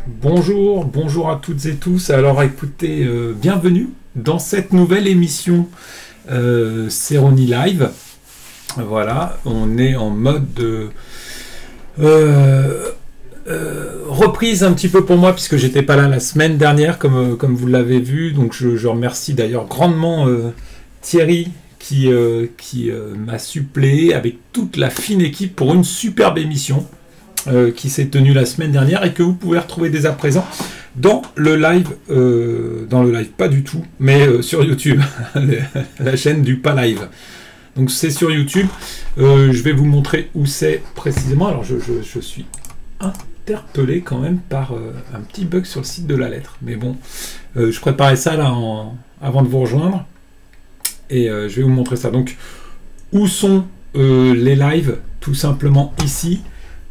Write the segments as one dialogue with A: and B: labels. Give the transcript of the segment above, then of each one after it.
A: Bonjour, bonjour à toutes et tous. Alors écoutez, bienvenue dans cette nouvelle émission Céroni Live. Voilà, on est en mode euh, reprise un petit peu pour moi puisque j'étais pas là la semaine dernière comme vous l'avez vu. Donc je remercie d'ailleurs grandement Thierry qui m'a suppléé avec toute la fine équipe pour une superbe émission. Qui s'est tenu la semaine dernière et que vous pouvez retrouver dès à présent dans le live, pas du tout, mais sur YouTube, la chaîne du pas live. Donc c'est sur YouTube. Je vais vous montrer où c'est précisément. Alors je suis interpellé quand même par un petit bug sur le site de la lettre. Mais bon, je préparais ça là avant de vous rejoindre et je vais vous montrer ça. Donc où sont les lives? Tout simplement ici.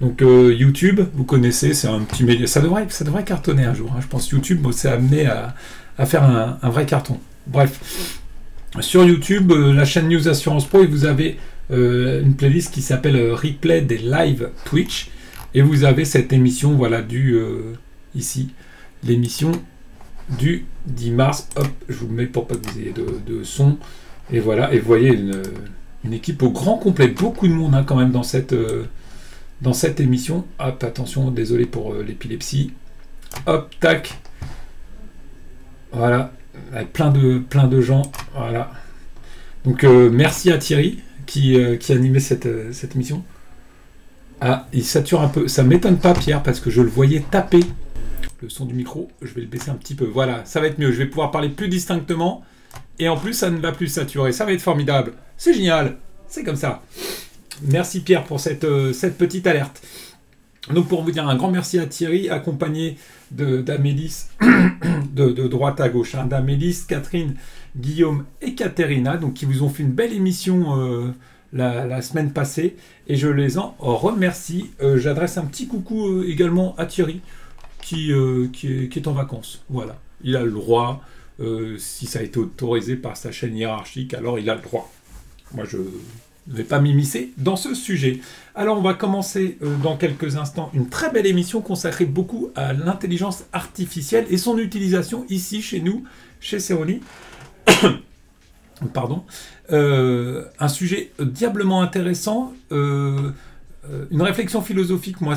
A: Donc YouTube, vous connaissez, c'est un petit média. Ça devrait cartonner un jour. Hein. Je pense que YouTube s'est amené à faire un vrai carton. Bref, sur YouTube, la chaîne News Assurance Pro, et vous avez une playlist qui s'appelle Replay des live Twitch. Et vous avez cette émission, voilà, ici, l'émission du 10 mars. Hop, je vous le mets pour pas que vous ayez de son. Et voilà, et vous voyez une équipe au grand complet. Beaucoup de monde hein, quand même dans cette émission. Hop, attention, désolé pour l'épilepsie. Hop, tac. Voilà, avec plein de gens. Voilà. Donc merci à Thierry qui animait cette émission. Ah, il sature un peu. Ça m'étonne pas, Pierre, parce que je le voyais taper. Le son du micro, je vais le baisser un petit peu. Voilà, ça va être mieux. Je vais pouvoir parler plus distinctement. Et en plus, ça ne va plus saturer. Ça va être formidable. C'est génial. C'est comme ça. Merci Pierre pour cette petite alerte. Donc pour vous dire un grand merci à Thierry, accompagné d'Amélis, de droite à gauche, hein, d'Amélis, Catherine, Guillaume et Katerina, donc qui vous ont fait une belle émission la semaine passée, et je les en remercie. J'adresse un petit coucou également à Thierry, qui est en vacances. Voilà, il a le droit, si ça a été autorisé par sa chaîne hiérarchique, alors il a le droit. Moi je ne vais pas m'immiscer dans ce sujet. Alors on va commencer dans quelques instants une très belle émission consacrée beaucoup à l'intelligence artificielle et son utilisation ici chez nous, chez Céroni. Pardon. Un sujet diablement intéressant, une réflexion philosophique, moi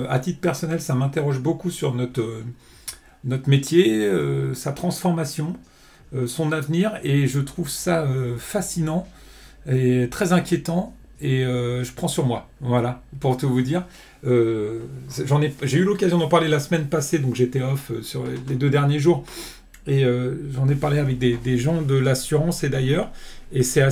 A: à titre personnel ça m'interroge beaucoup sur notre métier, sa transformation, son avenir, et je trouve ça fascinant et très inquiétant, et je prends sur moi, voilà, pour tout vous dire. J'ai eu l'occasion d'en parler la semaine passée, donc j'étais off sur les 2 derniers jours, et j'en ai parlé avec des gens de l'assurance et d'ailleurs, et ça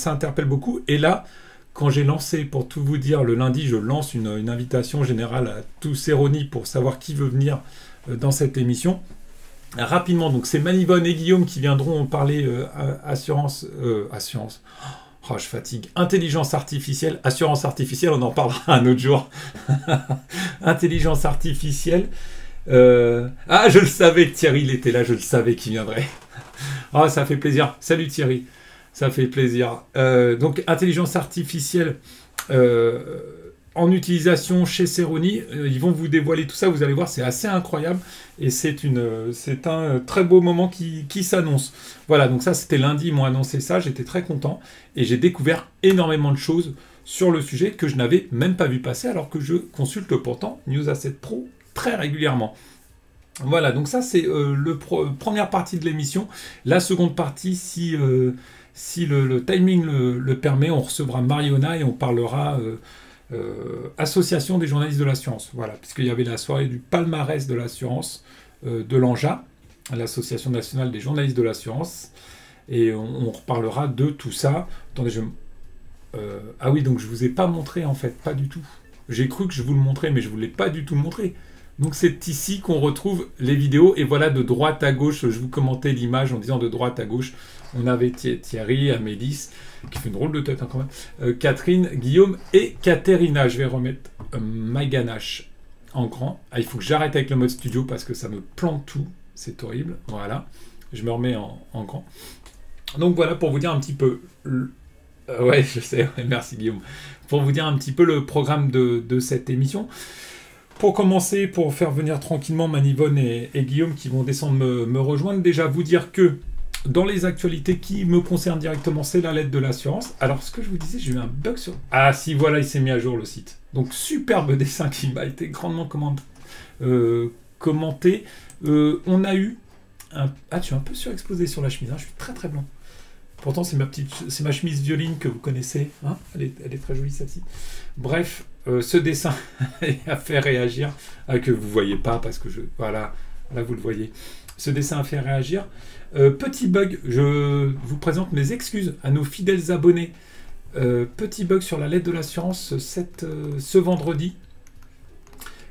A: interpelle beaucoup. Et là, quand j'ai lancé, pour tout vous dire, le lundi, je lance une invitation générale à tous Céroni pour savoir qui veut venir dans cette émission. Rapidement, donc c'est Manivonne et Guillaume qui viendront parler assurance. Oh, je fatigue. Intelligence artificielle, assurance artificielle, on en parlera un autre jour. Intelligence artificielle. Ah, je le savais que Thierry, il était là, je le savais qu'il viendrait. Ah, ça fait plaisir. Salut Thierry, ça fait plaisir. Donc, intelligence artificielle en utilisation chez Céroni, ils vont vous dévoiler tout ça, vous allez voir, c'est assez incroyable, et c'est un très beau moment qui s'annonce. Voilà, donc ça c'était lundi, ils m'ont annoncé ça, j'étais très content, et j'ai découvert énormément de choses sur le sujet que je n'avais même pas vu passer, alors que je consulte pourtant News Asset Pro très régulièrement. Voilà, donc ça c'est première partie de l'émission. La seconde partie, si le timing le permet, on recevra Mariona et on parlera association des journalistes de l'assurance, voilà, puisqu'il y avait la soirée du palmarès de l'assurance de l'ANJA, l'association nationale des journalistes de l'assurance, et on reparlera de tout ça. Attendez, ah oui, donc je vous ai pas montré en fait, pas du tout. J'ai cru que je vous le montrais, mais je vous l'ai pas du tout montré. Donc c'est ici qu'on retrouve les vidéos, et voilà, de droite à gauche, je vous commentais l'image en disant de droite à gauche, on avait Thierry, Amélis, qui fait une drôle de tête hein, quand même, Catherine, Guillaume et Katerina. Je vais remettre ma ganache en grand. Ah, il faut que j'arrête avec le mode studio parce que ça me plante tout, c'est horrible. Voilà, je me remets en grand. Donc voilà, pour vous dire un petit peu... ouais, je sais, merci Guillaume. Pour vous dire un petit peu le programme de cette émission. pour commencer, pour faire venir tranquillement Manivonne et Guillaume qui vont descendre me rejoindre, déjà vous dire que dans les actualités qui me concernent directement, c'est la lettre de l'assurance. Alors, ce que je vous disais, j'ai eu un bug sur... Ah si, voilà, il s'est mis à jour le site. Donc, superbe dessin qui m'a été grandement commenté. On a eu... Ah, tu es un peu surexposé sur la chemise, hein. Je suis très très blanc. Pourtant, c'est ma chemise violine que vous connaissez. Hein, elle est très jolie, celle-ci. Bref, ce dessin a fait réagir, que vous ne voyez pas, parce que voilà, là, vous le voyez. Ce dessin a fait réagir. Petit bug, je vous présente mes excuses à nos fidèles abonnés. Petit bug sur la lettre de l'assurance ce vendredi,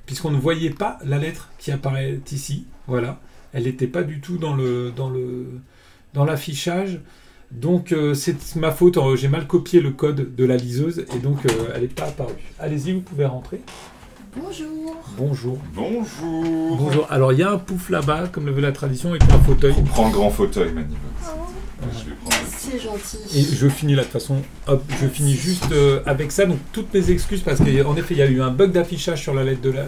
A: puisqu'on ne voyait pas la lettre qui apparaît ici. Voilà, elle n'était pas du tout dans l'affichage. Donc c'est ma faute, j'ai mal copié le code de la liseuse et donc elle n'est pas apparue. Allez-y, vous pouvez rentrer.
B: Bonjour.
A: Bonjour.
C: Bonjour.
A: Bonjour. Alors il y a un pouf là-bas, comme le veut la tradition, avec un fauteuil.
C: On prend le grand fauteuil, Manivonne. Je vais prendre
B: C'est gentil.
A: Et je finis là de toute façon. Hop, je finis juste avec ça. Donc toutes mes excuses parce qu'en effet il y a eu un bug d'affichage sur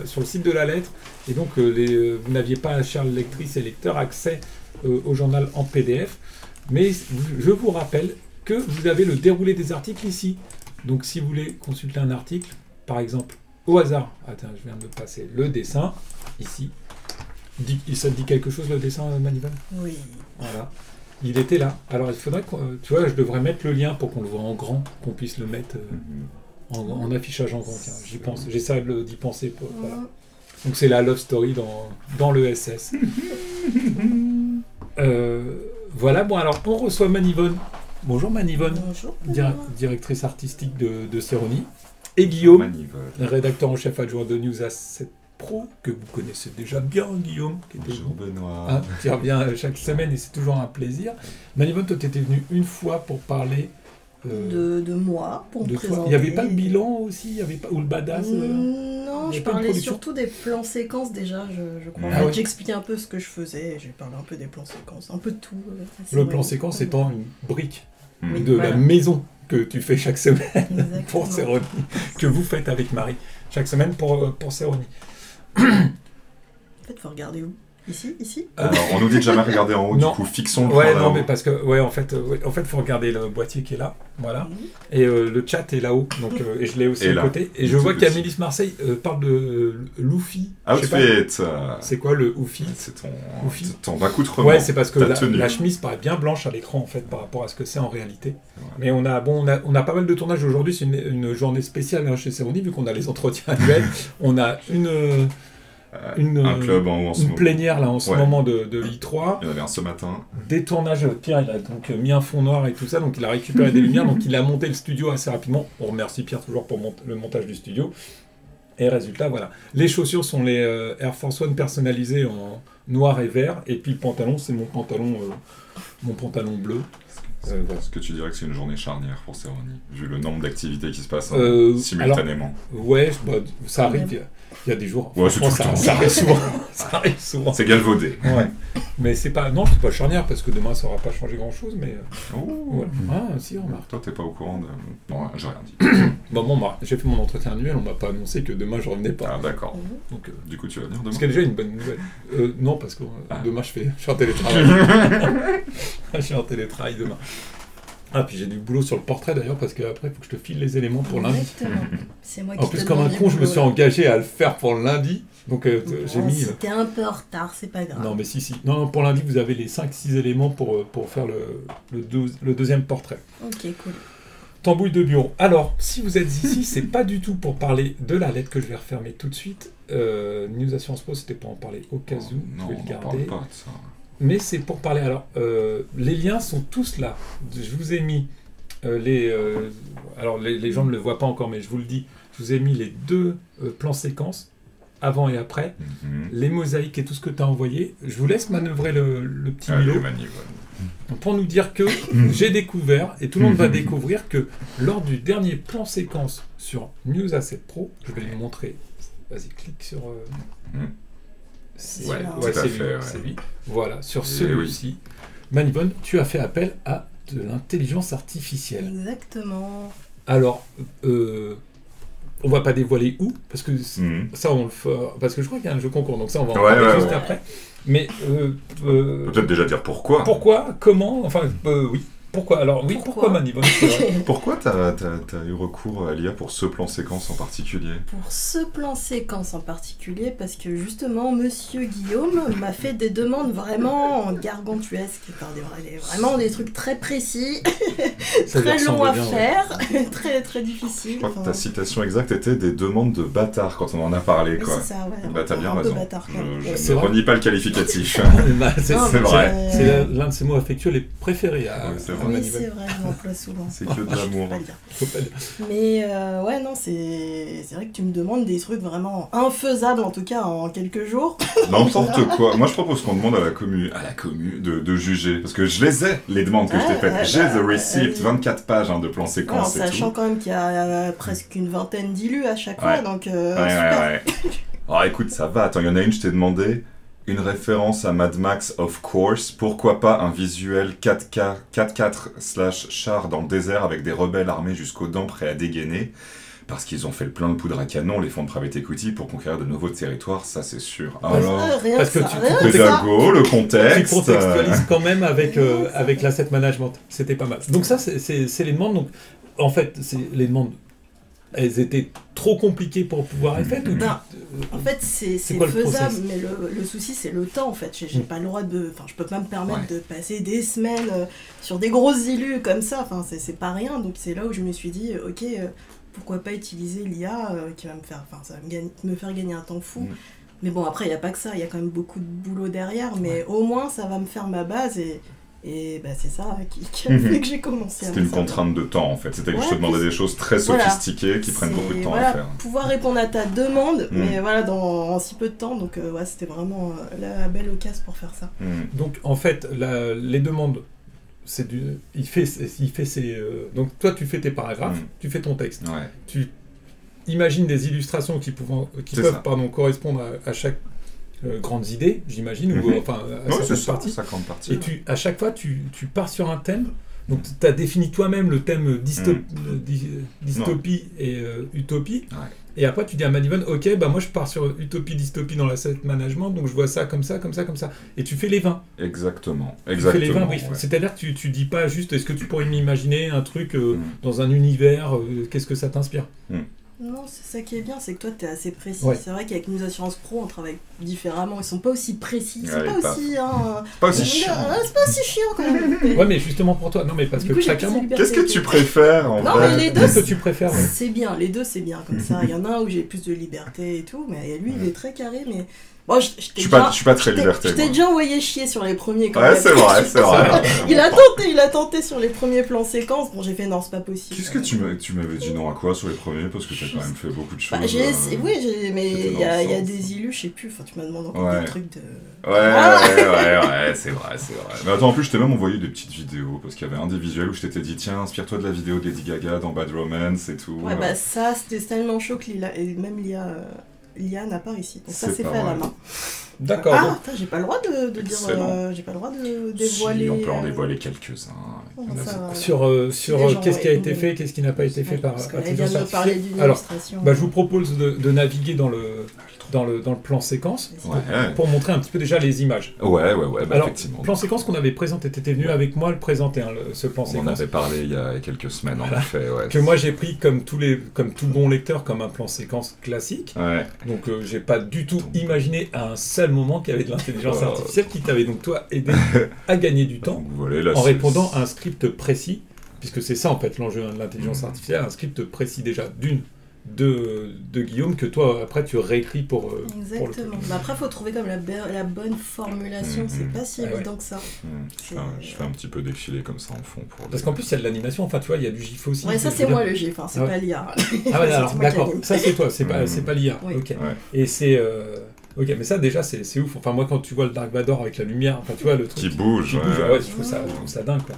A: sur le site de la lettre et donc vous n'aviez pas, chères lectrices et lecteurs, accès au journal en PDF. Mais je vous rappelle que vous avez le déroulé des articles ici. Donc si vous voulez consulter un article, par exemple, au hasard, attends, je viens de me passer le dessin, ici. Ça te dit quelque chose le dessin, Manivonne ?
B: Oui.
A: Voilà. Il était là. Alors il faudrait tu vois, je devrais mettre le lien pour qu'on le voit en grand, qu'on puisse le mettre en affichage en grand. Tiens, j'y pense. J'essaie d'y penser. Voilà. Donc c'est la love story dans le SS. Voilà, bon alors on reçoit Manivonne. Bonjour Manivonne.
B: Bonjour.
A: Directrice artistique de Céroni. Et Guillaume,
C: Manivonne.
A: rédacteur en chef adjoint de News A7 Pro, que vous connaissez déjà bien, Guillaume.
C: Bonjour Benoît.
A: Ah, qui revient chaque semaine et c'est toujours un plaisir. Manivonne, toi, tu étais venu une fois pour parler
B: de moi, pour me présenter.
A: Il n'y avait pas le bilan aussi, il y avait pas, ou le badass
B: Non,
A: il y
B: je
A: a pas de
B: parlais
A: production.
B: surtout des plans séquences déjà, je crois.
A: Ah ouais.
B: J'expliquais un peu ce que je faisais, j'ai parlé un peu des plans séquences, un peu de tout.
A: Le plan séquence étant une brique
B: Oui,
A: de
B: voilà.
A: la maison que tu fais chaque semaine
B: Exactement.
A: pour Céroni, que vous faites avec Marie, chaque semaine pour Céroni.
B: En fait, faut regarder où ? Ici
C: Alors, on nous dit de jamais regarder en haut,
A: Non.
C: du coup, fixons le
A: Ouais,
C: point
A: non,
C: là-haut.
A: mais parce que, ouais, en fait, faut regarder le boîtier qui est là, voilà.
B: Mhm.
A: Et le chat est là-haut, donc, et je l'ai aussi
C: Et
A: à
C: là.
A: côté. Et je
C: Tout
A: vois
C: petit.
A: qu'Amélis Marseille parle de Luffy. Je sais pas.
C: Outfit.
A: C'est quoi le Luffy?
C: C'est
A: Oufy.
C: ton accoutrement.
A: Ouais, c'est parce que
C: ta tenue.
A: la chemise paraît bien blanche à l'écran en fait par rapport à ce que c'est en réalité.
C: Ouais.
A: Mais on a pas mal de tournages aujourd'hui. C'est une journée spéciale chez Céroni vu qu'on a les entretiens annuels. On a
C: un club en haut en ce
A: une
C: moment.
A: plénière là en ce
C: Ouais.
A: moment de l'I3.
C: Il y en avait un ce matin.
A: Des tournages, Pierre il a donc mis un fond noir et tout ça, donc il a récupéré des lumières, donc il a monté le studio assez rapidement. On remercie Pierre toujours pour le montage du studio. Et résultat, voilà. Les chaussures sont les Air Force One personnalisées en noir et vert, et puis le pantalon, c'est mon pantalon bleu. Voilà.
C: Est-ce que tu dirais que c'est une journée charnière pour Céroni, vu le nombre d'activités qui se passent simultanément?
A: Ouais, ça arrive. Il y a des jours.
C: Ouais, c'est
A: franchement,
C: tout le temps.
A: ça arrive souvent. Ça arrive souvent.
C: C'est galvaudé.
A: Ouais. Mais c'est pas charnière parce que demain ça aura pas changé grand chose. Mais
C: Oh.
A: voilà. Ah, si, remarque.
C: Toi, t'es pas au courant de... Non, j'ai rien dit.
A: Bon, j'ai fait mon entretien annuel. On m'a pas annoncé que demain je revenais pas.
C: Ah, d'accord.
A: Donc,
C: Du coup, tu vas venir demain?
A: ce qui est déjà une bonne nouvelle. Non, parce que demain je suis en télétravail. Je suis en télétravail demain. Ah, puis j'ai du boulot sur le portrait d'ailleurs, parce qu'après, il faut que je te file les éléments pour lundi.
B: Exactement. C'est moi qui
A: En plus,
B: te
A: comme un
B: demande
A: con,
B: du
A: je me
B: boulot,
A: suis
B: là.
A: engagé à le faire pour lundi. Donc, j'ai
B: Bon,
A: mis.
B: si t'es un peu en retard, c'est pas grave.
A: Non, mais si. Non, pour lundi, vous avez les 5-6 éléments pour faire le deuxième portrait.
B: Ok, cool.
A: Tambouille de bureau. Alors, si vous êtes ici, c'est pas du tout pour parler de la lettre que je vais refermer tout de suite. News Assurance Pro, c'était pour en parler au cas où.
C: Non,
A: je vais le
C: on
A: garder.
C: parle pas de ça.
A: Mais c'est pour parler. Alors, les liens sont tous là. Je vous ai mis alors, les gens ne le voient pas encore, mais je vous le dis. Je vous ai mis les deux plans séquences, avant et après, les mosaïques et tout ce que tu as envoyé. Je vous laisse manœuvrer le petit
C: Allez,
A: Milo
C: Manivonne.
A: pour nous dire que j'ai découvert, et tout le monde va découvrir, que lors du dernier plan séquence sur News A7 Pro, je vais lui montrer. Vas-y, clique sur.
B: C'est
C: Ouais,
B: celui-là.
C: tout à
A: c'est
C: fait,
A: lui,
C: ouais.
A: c'est lui. Voilà, sur
C: Et
A: celui-ci, Manivonne, tu as fait appel à de l'intelligence artificielle.
B: Exactement.
A: Alors, on va pas dévoiler où, parce que ça, on le fait... Parce que je crois qu'il y a un jeu concours, donc ça, on va en parler juste après. Mais...
C: peut-être déjà dire pourquoi.
A: Pourquoi, comment, enfin, oui. Pourquoi? Alors oui, pourquoi Manivonne?
C: Pourquoi t'as eu recours à l'IA pour ce plan séquence en particulier?
B: Pour ce plan séquence en particulier, parce que justement, Monsieur Guillaume m'a fait des demandes vraiment gargantuesques, vraiment des trucs très précis, très longs à faire, très très difficiles.
C: Je crois que ta citation exacte était des demandes de bâtard quand on en a parlé, quoi.
B: C'est ça, ouais.
C: Bah t'as bien raison.
B: Bâtard,
C: je ne renie pas le qualificatif.
A: C'est vrai. C'est l'un de ces mots affectueux les préférés à...
B: Oui, c'est vrai, je m'emploie souvent.
C: C'est que de l'amour.
A: Faut pas le dire.
B: Mais ouais, non, c'est vrai que tu me demandes des trucs vraiment infaisables, en tout cas en quelques jours.
C: N'importe quoi. Moi, je propose qu'on demande à la commu de juger. Parce que je les ai, les demandes que je t'ai faites. J'ai the receipt, 24 pages de plan séquence et tout.
B: Sachant quand même qu'il y a presque une vingtaine d'illus à chaque fois, donc super.
C: Alors écoute, ça va. Attends, il y en a une, je t'ai demandé. Une référence à Mad Max, of course. Pourquoi pas un visuel 4x/char dans le désert avec des rebelles armés jusqu'aux dents prêts à dégainer. Parce qu'ils ont fait le plein de poudre à canon, les fonds de private equity, pour conquérir de nouveaux territoires, ça c'est sûr. Alors,
A: parce que tu
C: pédago, le contexte.
A: Tu contextualises quand même avec l'asset management. C'était pas mal. Donc ça, c'est les demandes. Donc, en fait, c'est les demandes. Elles étaient trop compliquées pour pouvoir être faites
B: en fait, c'est faisable, mais le souci, c'est le temps, en fait. J'ai pas le droit de... Enfin, je peux pas me permettre de passer des semaines sur des grosses illus comme ça. Enfin, c'est pas rien. Donc, c'est là où je me suis dit, ok, pourquoi pas utiliser l'IA qui va me faire... Enfin, ça va me faire gagner un temps fou. Mais bon, après, il n'y a pas que ça. Il y a quand même beaucoup de boulot derrière. Mais au moins, ça va me faire ma base et bah, c'est ça qui a fait que j'ai commencé.
C: C'était une contrainte de temps en fait. C'était que je te demandais des choses très sophistiquées qui prennent beaucoup de temps à faire.
B: Pouvoir répondre à ta demande, mais voilà, en si peu de temps. Donc c'était vraiment la belle occasion pour faire ça.
A: Donc en fait, les demandes, il fait ses... Donc toi, tu fais tes paragraphes, tu fais ton texte. Tu imagines des illustrations qui peuvent correspondre à chaque... grandes idées, j'imagine, ou enfin à certaines parties. Et à chaque fois, tu pars sur un thème. Donc, tu as défini toi-même le thème dystopie et utopie. Et après, tu dis à Manivonne, ok, bah moi je pars sur utopie, dystopie dans l'asset management, donc je vois ça comme ça, comme ça, comme ça. Et tu fais les 20.
C: Exactement.
A: Tu fais les 20 briefs. C'est-à-dire que tu dis pas juste, est-ce que tu pourrais m'imaginer un truc dans un univers, qu'est-ce que ça t'inspire?
B: Non, c'est ça qui est bien, c'est que toi, tu es assez précis. C'est vrai qu'avec nos assurances pro, on travaille différemment. Ils sont pas aussi précis, c'est
C: pas aussi chiant.
B: C'est pas aussi chiant quand même.
A: Ouais, mais justement pour toi, non, mais parce que chacun.
C: Qu'est-ce que tu préfères en vrai?
B: Mais les deux,
A: qu'est-ce que tu préfères?
B: C'est bien, les deux, c'est bien comme ça. Il y en a un où j'ai plus de liberté et tout, mais lui, il est très carré, mais. Bon, je suis pas très liberté. Je t'ai déjà envoyé chier sur les premiers quand même.
C: Ouais, c'est vrai.
B: il a tenté sur les premiers plans séquences. Bon, j'ai fait non, c'est pas possible.
C: Qu'est-ce que tu m'avais dit non à quoi sur les premiers? Parce que t'as quand même fait beaucoup de choses.
B: Mais il y a des illus, je sais plus. Enfin, tu m'as demandé encore des trucs de.
C: Ouais, c'est vrai. Mais attends, en plus, je t'ai même envoyé des petites vidéos parce qu'il y avait un des visuels où je t'étais dit tiens, inspire-toi de la vidéo de Lady Gaga dans Bad Romance et tout.
B: Ouais, bah ça, c'était tellement chaud que même l'IA n'a pas réussi. Donc ça, c'est fait à la main.
A: D'accord.
B: Ah, putain, j'ai pas le droit de dire. J'ai pas le droit de dévoiler.
C: Si, on peut en dévoiler quelques-uns.
A: Sur qu'est-ce qui a été fait, qu'est-ce qui n'a pas été fait par intelligence artificielle. Alors, je vous propose de naviguer dans le plan séquence pour montrer un petit peu déjà les images.
C: Ouais,
A: alors,
C: effectivement.
A: Plan séquence qu'on avait présenté, t'étais venu avec moi le présenter, ce plan séquence.
C: On en avait parlé il y a quelques semaines, en effet.
A: Que moi j'ai pris comme tout bon lecteur comme un plan séquence classique. Donc j'ai pas du tout imaginé à un seul moment qu'il y avait de l'intelligence artificielle qui t'avait donc toi aidé à gagner du temps en répondant à un script précis, puisque c'est ça en fait l'enjeu de l'intelligence artificielle, un script précis déjà de Guillaume que toi après tu réécris pour
B: exactement. Bah après faut trouver comme la bonne formulation, c'est pas si évident que ça.
C: Je fais un petit peu défiler comme ça en fond
A: parce qu'en plus il y a de l'animation, enfin tu vois il y a du GIF aussi.
B: Ouais, ça c'est moi le GIF, c'est pas l'IA.
A: Ah ouais, alors d'accord, ça c'est toi, c'est pas l'IA. OK. Et c'est ok, mais ça déjà c'est ouf. Enfin moi quand tu vois le Dark Vador avec la lumière, enfin tu vois le truc
C: qui bouge,
A: je trouve ça dingue quoi.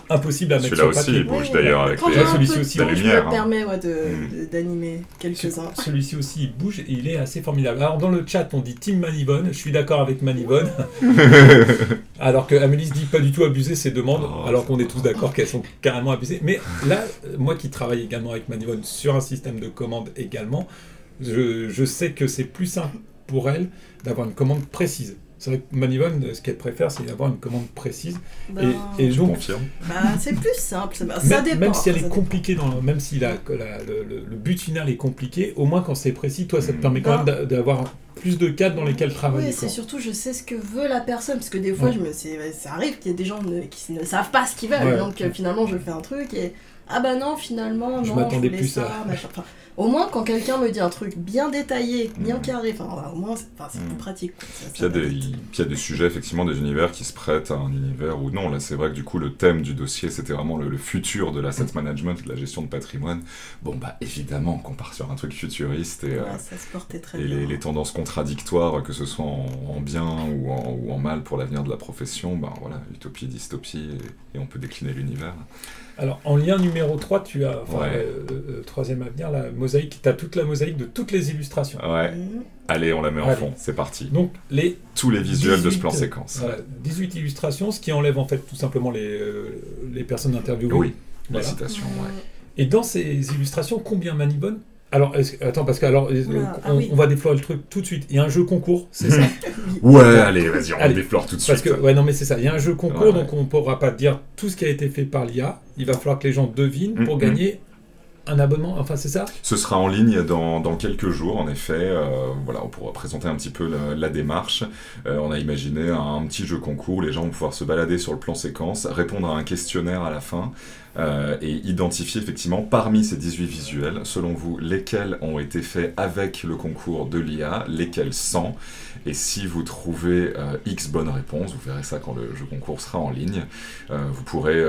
A: impossible à mettre
C: sur
A: papier.
C: Celui-là aussi, il bouge d'ailleurs avec
A: celui-ci aussi,
C: la lumière.
B: Je me permets d'animer quelques-uns.
A: Celui-ci aussi, il bouge et il est assez formidable. Alors dans le chat, on dit Team Manivonne, je suis d'accord avec Manivonne. Alors que Amélie se dit pas du tout abuser ses demandes, alors qu'on est tous d'accord qu'elles sont carrément abusées. Mais là, moi qui travaille également avec Manivonne sur un système de commande également, je sais que c'est plus simple pour elle d'avoir une commande précise. C'est vrai que Manivonne, ce qu'elle préfère, c'est avoir une commande précise. Et
C: je
A: donc,
C: confirme.
B: C'est plus simple. Ça dépend.
A: Même si elle est compliquée, même si le but final est compliqué, au moins quand c'est précis, toi, ça te permet quand même d'avoir plus de cadres dans lesquels travailler.
B: Oui, c'est surtout, je sais ce que veut la personne, parce que des fois, ça arrive qu'il y ait des gens qui ne savent pas ce qu'ils veulent. Donc finalement, je fais un truc et ah bah non, finalement,
A: je
B: non,
A: m'attendais
B: voulais
A: plus
B: ça, machin. Enfin, au moins, quand quelqu'un me dit un truc bien détaillé, bien carré, au moins, c'est plus pratique.
C: Il y a des sujets, effectivement, des univers qui se prêtent à un univers où non. Là, c'est vrai que du coup, le thème du dossier, c'était vraiment le futur de l'asset management, de la gestion de patrimoine. Bon, bah, évidemment qu'on part sur un truc futuriste et,
B: ça se portait très
C: et
B: bien.
C: les tendances contradictoires, que ce soit en bien ou en mal pour l'avenir de la profession, ben voilà, utopie, dystopie, et on peut décliner l'univers.
A: Alors, en lien numéro 3, tu as, troisième à venir, la mosaïque, tu as toute la mosaïque de toutes les illustrations.
C: Ouais. Allez, on la met en fond, c'est parti.
A: Donc,
C: tous les visuels de ce plan séquence.
A: Voilà, 18 illustrations, ce qui enlève en fait tout simplement les personnes interviewées.
C: Oui, les citations,
A: Et dans ces illustrations, combien Manivonne? Alors, attends, parce que on va déflorer le truc tout de suite. Il y a un jeu concours, c'est ça?
C: Ouais, allez, vas-y, on déflore tout de suite.
A: Parce que, non, mais c'est ça. Il y a un jeu concours, donc on ne pourra pas dire tout ce qui a été fait par l'IA. Il va falloir que les gens devinent pour gagner un abonnement. Enfin, c'est ça?
C: Ce sera en ligne dans quelques jours, en effet. Voilà, on pourra présenter un petit peu la démarche. On a imaginé un petit jeu concours où les gens vont pouvoir se balader sur le plan séquence, répondre à un questionnaire à la fin. Et identifier effectivement parmi ces 18 visuels, selon vous, lesquels ont été faits avec le concours de l'IA, lesquels sans. Et si vous trouvez X bonnes réponses, vous verrez ça quand le jeu concours sera en ligne, vous pourrez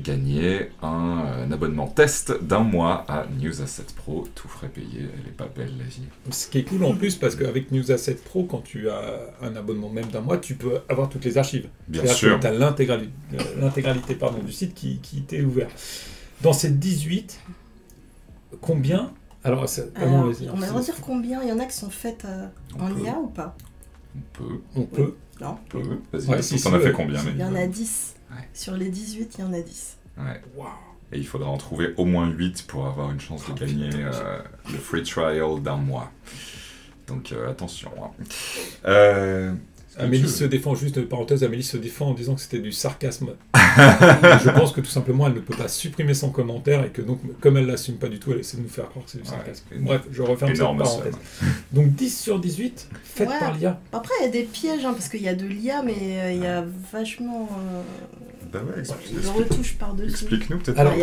C: gagner un abonnement test d'1 mois à News Asset Pro, tout frais payé. Elle est pas belle la vie.
A: Ce qui est cool en plus, parce qu'avec News Asset Pro, quand tu as un abonnement même d'1 mois, tu peux avoir toutes les archives.
C: Bien sûr.
A: Tu as l'intégralité du site qui t'est ouvert. Dans ces 18, combien... Alors,
B: on va dire combien, il y en a qui sont faites en IA ou pas?
C: On peut.
B: Non.
C: On peut. Vas-y, t'en as fait combien?
B: Il y en a 10. Ouais. Sur les 18, il y en a 10.
C: Ouais. Wow. Et il faudra en trouver au moins 8 pour avoir une chance de gagner le free trial d'1 mois. Donc attention.
A: Amélie se défend, juste parenthèse, Amélie se défend en disant que c'était du sarcasme. Je pense que tout simplement elle ne peut pas supprimer son commentaire et que donc comme elle l'assume pas du tout, elle essaie de nous faire croire que c'est du sarcasme. Bref, je referme cette parenthèse. Donc 10 sur 18, faites par l'IA.
B: Après il y a des pièges, parce qu'il y a de l'IA, mais il y a vachement... de retouches par-dessus.
C: Explique-nous peut-être.
A: Alors,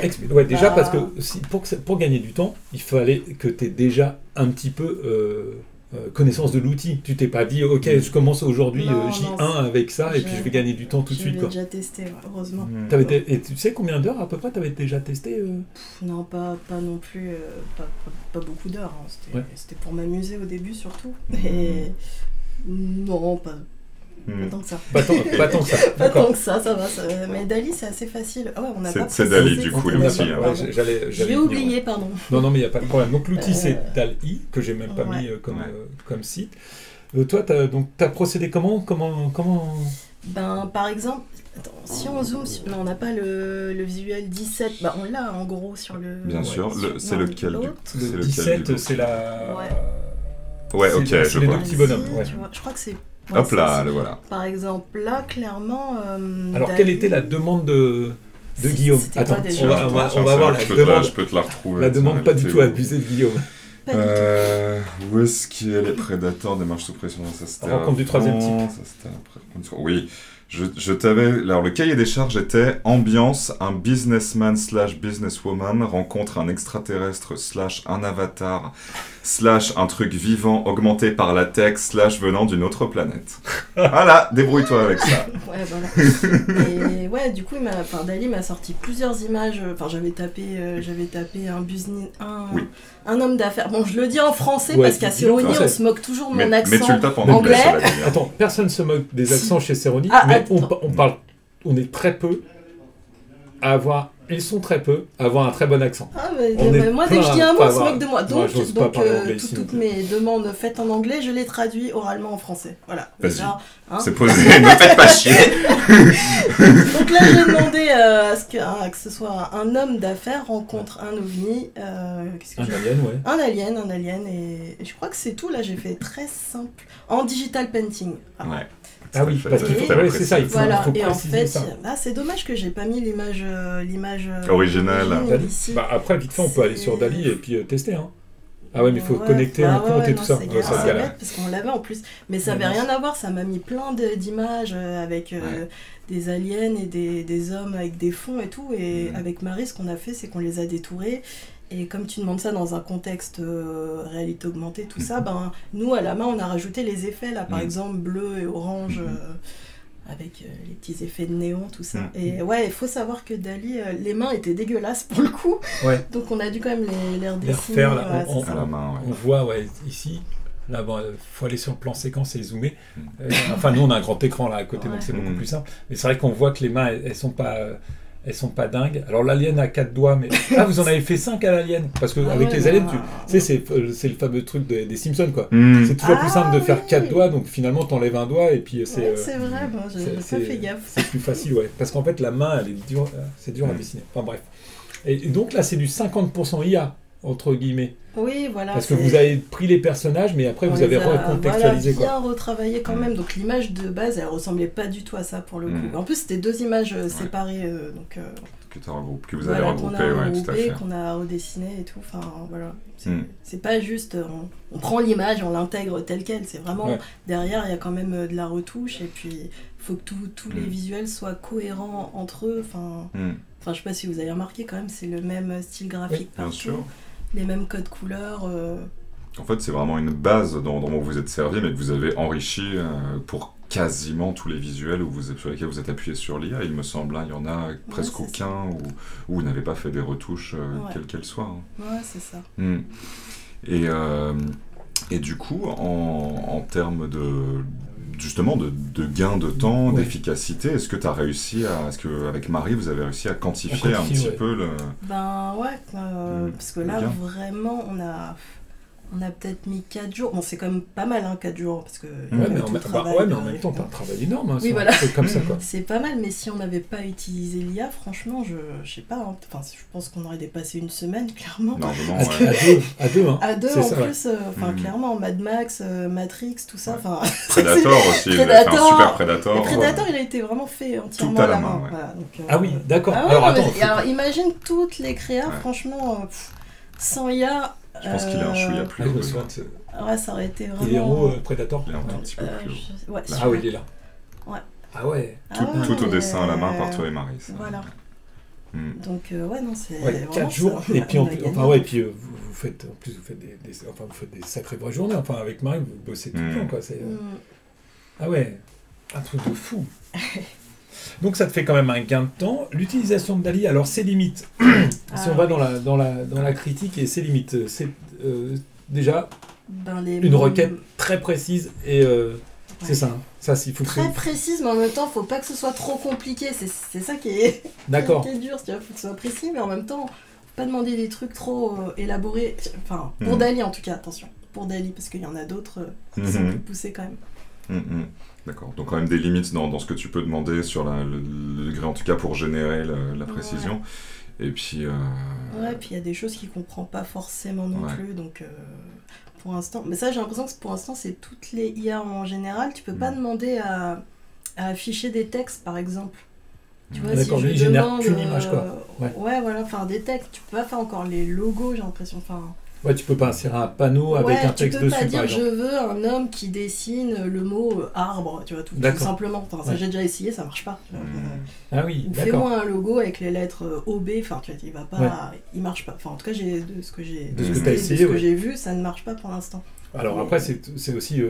A: déjà parce que pour gagner du temps, il fallait que tu aies déjà un petit peu... connaissance de l'outil. Tu t'es pas dit ok, je commence aujourd'hui J1 avec ça et puis je vais gagner du temps tout de suite.
B: J'avais déjà testé, heureusement.
A: Et tu sais combien d'heures à peu près tu avais déjà testé
B: Non, pas non plus, pas beaucoup d'heures. C'était pour m'amuser au début surtout. Et non, pas tant que ça.
A: Pas tant que ça.
B: Pas tant que ça va. Mais Dali, c'est assez facile. Ah ouais, on n'a pas
C: c'est Dali, du coup, l'outil.
B: J'ai oublié, pardon.
A: Non, mais il n'y a pas de problème. Donc, l'outil, c'est Dali, que j'ai même pas mis comme site. Toi, t'as procédé comment
B: par exemple, si on zoome, on n'a pas le visuel 17, on l'a en gros sur le...
C: Bien sûr, c'est lequel
A: le 17, c'est la...
C: Ouais, ok,
A: je vois. Les deux petits bonhommes.
B: Tu vois, je crois que c'est...
C: Hop là, le voilà.
B: Par exemple, là, clairement...
A: Alors, quelle était la demande de Guillaume? Attends, on va voir la demande.
C: Je peux te la retrouver.
A: La demande pas du tout abusée de Guillaume.
C: Où est-ce qu'il y a les prédateurs des marches sous pression? Ça, c'était
A: rencontre du troisième type.
C: Ça, c'était après. Oui. Je t'avais... Alors, le cahier des charges était ambiance, un businessman / businesswoman rencontre un extraterrestre / un avatar / un truc vivant augmenté par la tech / venant d'une autre planète. Voilà, débrouille-toi avec ça.
B: Ouais, voilà. Et du coup, Dali m'a sorti plusieurs images. J'avais tapé un homme d'affaires. Bon, je le dis en français parce qu'à Cerroni, on se moque toujours de mon accent
C: mais tu le tapes en
B: anglais.
A: Attends, personne se moque des accents chez Cerroni, mais on est très peu ils sont très peu à avoir un très bon accent.
B: Ah, mais moi, dès que je dis un mot, on se moque de moi. Donc toutes mes demandes faites en anglais, je les traduis oralement en français. Voilà.
C: Vas-y. C'est posé, ne faites pas chier.
B: Donc là, j'ai demandé à ce que ce soit un homme d'affaires rencontre un ovni. Un alien. Et je crois que c'est tout. Là, j'ai fait très simple. En digital painting.
C: Ouais.
A: Ah oui, parce qu'il faut, c'est ça, il faut,
B: voilà.
A: faut
B: et en fait,
A: ça.
B: C'est dommage que j'ai pas mis l'image
C: originale.
B: Ici.
A: Après, vite fait, on peut aller sur Dali et puis tester. Hein. Ah ouais, mais il faut connecter un compte et tout ça.
B: C'est bête parce qu'on l'avait en plus. Mais ça n'avait rien à voir, ça m'a mis plein d'images avec des aliens et des hommes avec des fonds et tout. Et avec Marie, ce qu'on a fait, c'est qu'on les a détourés. Et comme tu demandes ça dans un contexte réalité augmentée, tout ça, nous, à la main, on a rajouté les effets, là, par exemple, bleu et orange, avec les petits effets de néon, tout ça. Et ouais, il faut savoir que Dali, les mains étaient dégueulasses pour le coup, donc on a dû quand même les redessiner.
A: À la main, on voit, ici, là, faut aller sur le plan séquence et zoomer. Enfin, nous, on a un grand écran, là, à côté, donc c'est beaucoup plus simple. Mais c'est vrai qu'on voit que les mains, elles sont pas dingues. Alors l'alien a 4 doigts, mais vous en avez fait 5 à l'alien, parce que avec les aliens, tu sais, c'est le fameux truc des Simpsons, quoi. C'est toujours plus simple de faire 4 doigts, donc finalement t'enlèves un doigt et puis c'est.
B: C'est vrai, j'ai pas fait gaffe.
A: C'est plus facile, parce qu'en fait la main, elle est dure, c'est dur à dessiner. Enfin bref. Et donc là, c'est du 50% IA entre guillemets.
B: Oui, voilà.
A: Parce que vous avez pris les personnages, mais après vous avez recontextualisé.
B: Bien retravaillé quand même. Donc l'image de base, elle ressemblait pas du tout à ça pour le coup. En plus, c'était 2 images séparées. Donc,
C: que vous avez regroupées, tout à fait.
B: Qu'on a redessiné et tout. Enfin, voilà. C'est pas juste, on prend l'image, on l'intègre telle quelle. C'est vraiment, derrière, il y a quand même de la retouche. Et puis, il faut que tous les visuels soient cohérents entre eux. Enfin, je sais pas si vous avez remarqué quand même, c'est le même style graphique partout. Bien sûr. Les mêmes codes couleurs.
C: En fait, c'est vraiment une base dont vous êtes servi, mais que vous avez enrichi pour quasiment tous les visuels sur lesquels vous êtes appuyé sur l'IA. Il me semble, il y en a presque aucun où vous n'avez pas fait des retouches, quelles qu'elles soient.
B: Ouais, c'est ça.
C: Et du coup, en termes justement de gain de temps, d'efficacité, est-ce que tu as réussi est-ce qu'avec Marie, vous avez réussi à quantifier un petit peu le...
B: parce que là, vraiment, on a peut-être mis 4 jours. Bon, c'est quand même pas mal, 4 jours, parce que...
A: mais en même temps, t'as un travail énorme,
B: oui, voilà.
A: C'est comme ça, quoi.
B: C'est pas mal, mais si on n'avait pas utilisé l'IA, franchement, je sais pas, je pense qu'on aurait dépassé une semaine, clairement.
C: Non,
A: à deux,
B: À deux, en plus, clairement, Mad Max, Matrix, tout ça,
C: Predator aussi, il a fait un super Predator.
B: Le Predator, il a été vraiment fait entièrement à la main. Voilà, donc,
A: ah oui, d'accord.
B: Alors, imagine toutes les créas, franchement, sans IA...
C: Je pense qu'il est un chouïa plus haut.
B: Ça aurait été vraiment...
A: Il est en haut, Predator.
C: Il est un tout petit peu plus haut.
A: Ah oui, il est là.
B: Ouais.
A: Ah ouais.
C: Tout au dessin à la main par toi et Marie.
B: Voilà. Donc, non, c'est...
A: 4 jours, et puis, vous faites des sacrées vraies journées. Enfin, avec Marie, vous bossez tout le temps, quoi. Ah ouais, un truc de fou. Donc ça te fait quand même un gain de temps. L'utilisation de Dali, alors ses limites. Si on va dans la critique et ses limites, c'est déjà une requête très précise et c'est ça. Ça, s'il faut
B: très précise, mais en même temps, faut pas que ce soit trop compliqué. C'est ça qui est qui est dur. Il faut que ce soit précis, mais en même temps, pas demander des trucs trop élaborés. Enfin, pour Dali en tout cas, attention. Pour Dali, parce qu'il y en a d'autres qui sont plus poussés quand même.
C: D'accord, donc quand même des limites dans ce que tu peux demander sur le degré, en tout cas pour générer la précision. Et puis...
B: puis il y a des choses qu'il ne comprend pas forcément non plus, donc pour l'instant... Mais ça, j'ai l'impression que pour l'instant, c'est toutes les IA en général. Tu peux pas demander à afficher des textes, par exemple. Tu vois,
A: d'accord,
B: si
A: il
B: je
A: génère
B: demande...
A: qu'une image, quoi.
B: Voilà, enfin des textes. Tu peux pas faire encore les logos, j'ai l'impression,
A: Ouais, tu peux pas insérer un panneau avec un texte dessus, par exemple. Tu peux pas dire
B: je veux un homme qui dessine le mot arbre, tu vois, tout simplement. Enfin, ça, j'ai déjà essayé, ça marche pas.
A: Ah oui,
B: d'accord. Fais-moi un logo avec les lettres OB, enfin, tu vois, il va pas, il marche pas. Enfin, en tout cas, de ce que j'ai vu, ça ne marche pas pour l'instant.
A: Alors après, c'est aussi,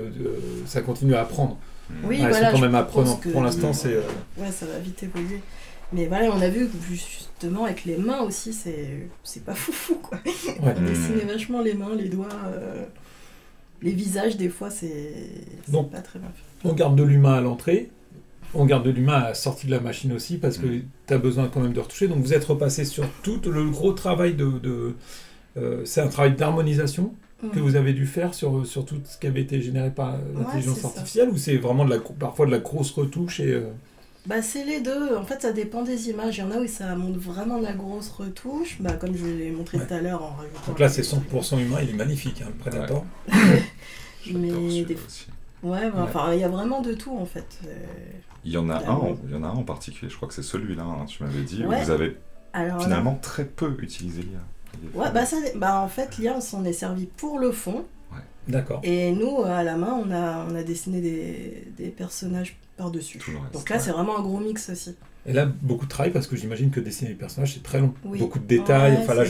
A: ça continue à apprendre.
B: Oui,
A: ils sont quand même apprenants. Pour l'instant, c'est...
B: Ouais, ça va vite évoluer. Mais voilà, on a vu que justement avec les mains aussi, c'est pas foufou, quoi. On dessinait vachement les mains, les doigts, les visages, des fois, c'est pas très bien fait.
A: On garde de l'humain à l'entrée. On garde de l'humain à la sortie de la machine aussi, parce que tu as besoin quand même de retoucher. Donc vous êtes repassé sur tout le gros travail c'est un travail d'harmonisation que vous avez dû faire sur tout ce qui avait été généré par l'intelligence artificielle, ou c'est vraiment parfois de la grosse retouche et...
B: c'est les deux. En fait, ça dépend des images. Il y en a où ça montre vraiment de la grosse retouche, comme je l'ai montré tout à l'heure en rajoutant...
A: Donc là, c'est 100% humain, il est magnifique, hein, le Predator.
B: Mais enfin, il y a vraiment de tout, en fait.
C: Il y en a un en particulier, je crois que c'est celui-là, hein, tu m'avais dit, où vous avez finalement très peu utilisé l'IA.
B: En fait, l'IA, on s'en est servi pour le fond.
C: Ouais.
A: D'accord.
B: Et nous, à la main, on a dessiné des personnages par-dessus. Donc là, c'est vraiment un gros mix aussi.
A: Et là, beaucoup de travail, parce que j'imagine que dessiner les personnages, c'est très long. Oui. Beaucoup de détails. Enfin, là,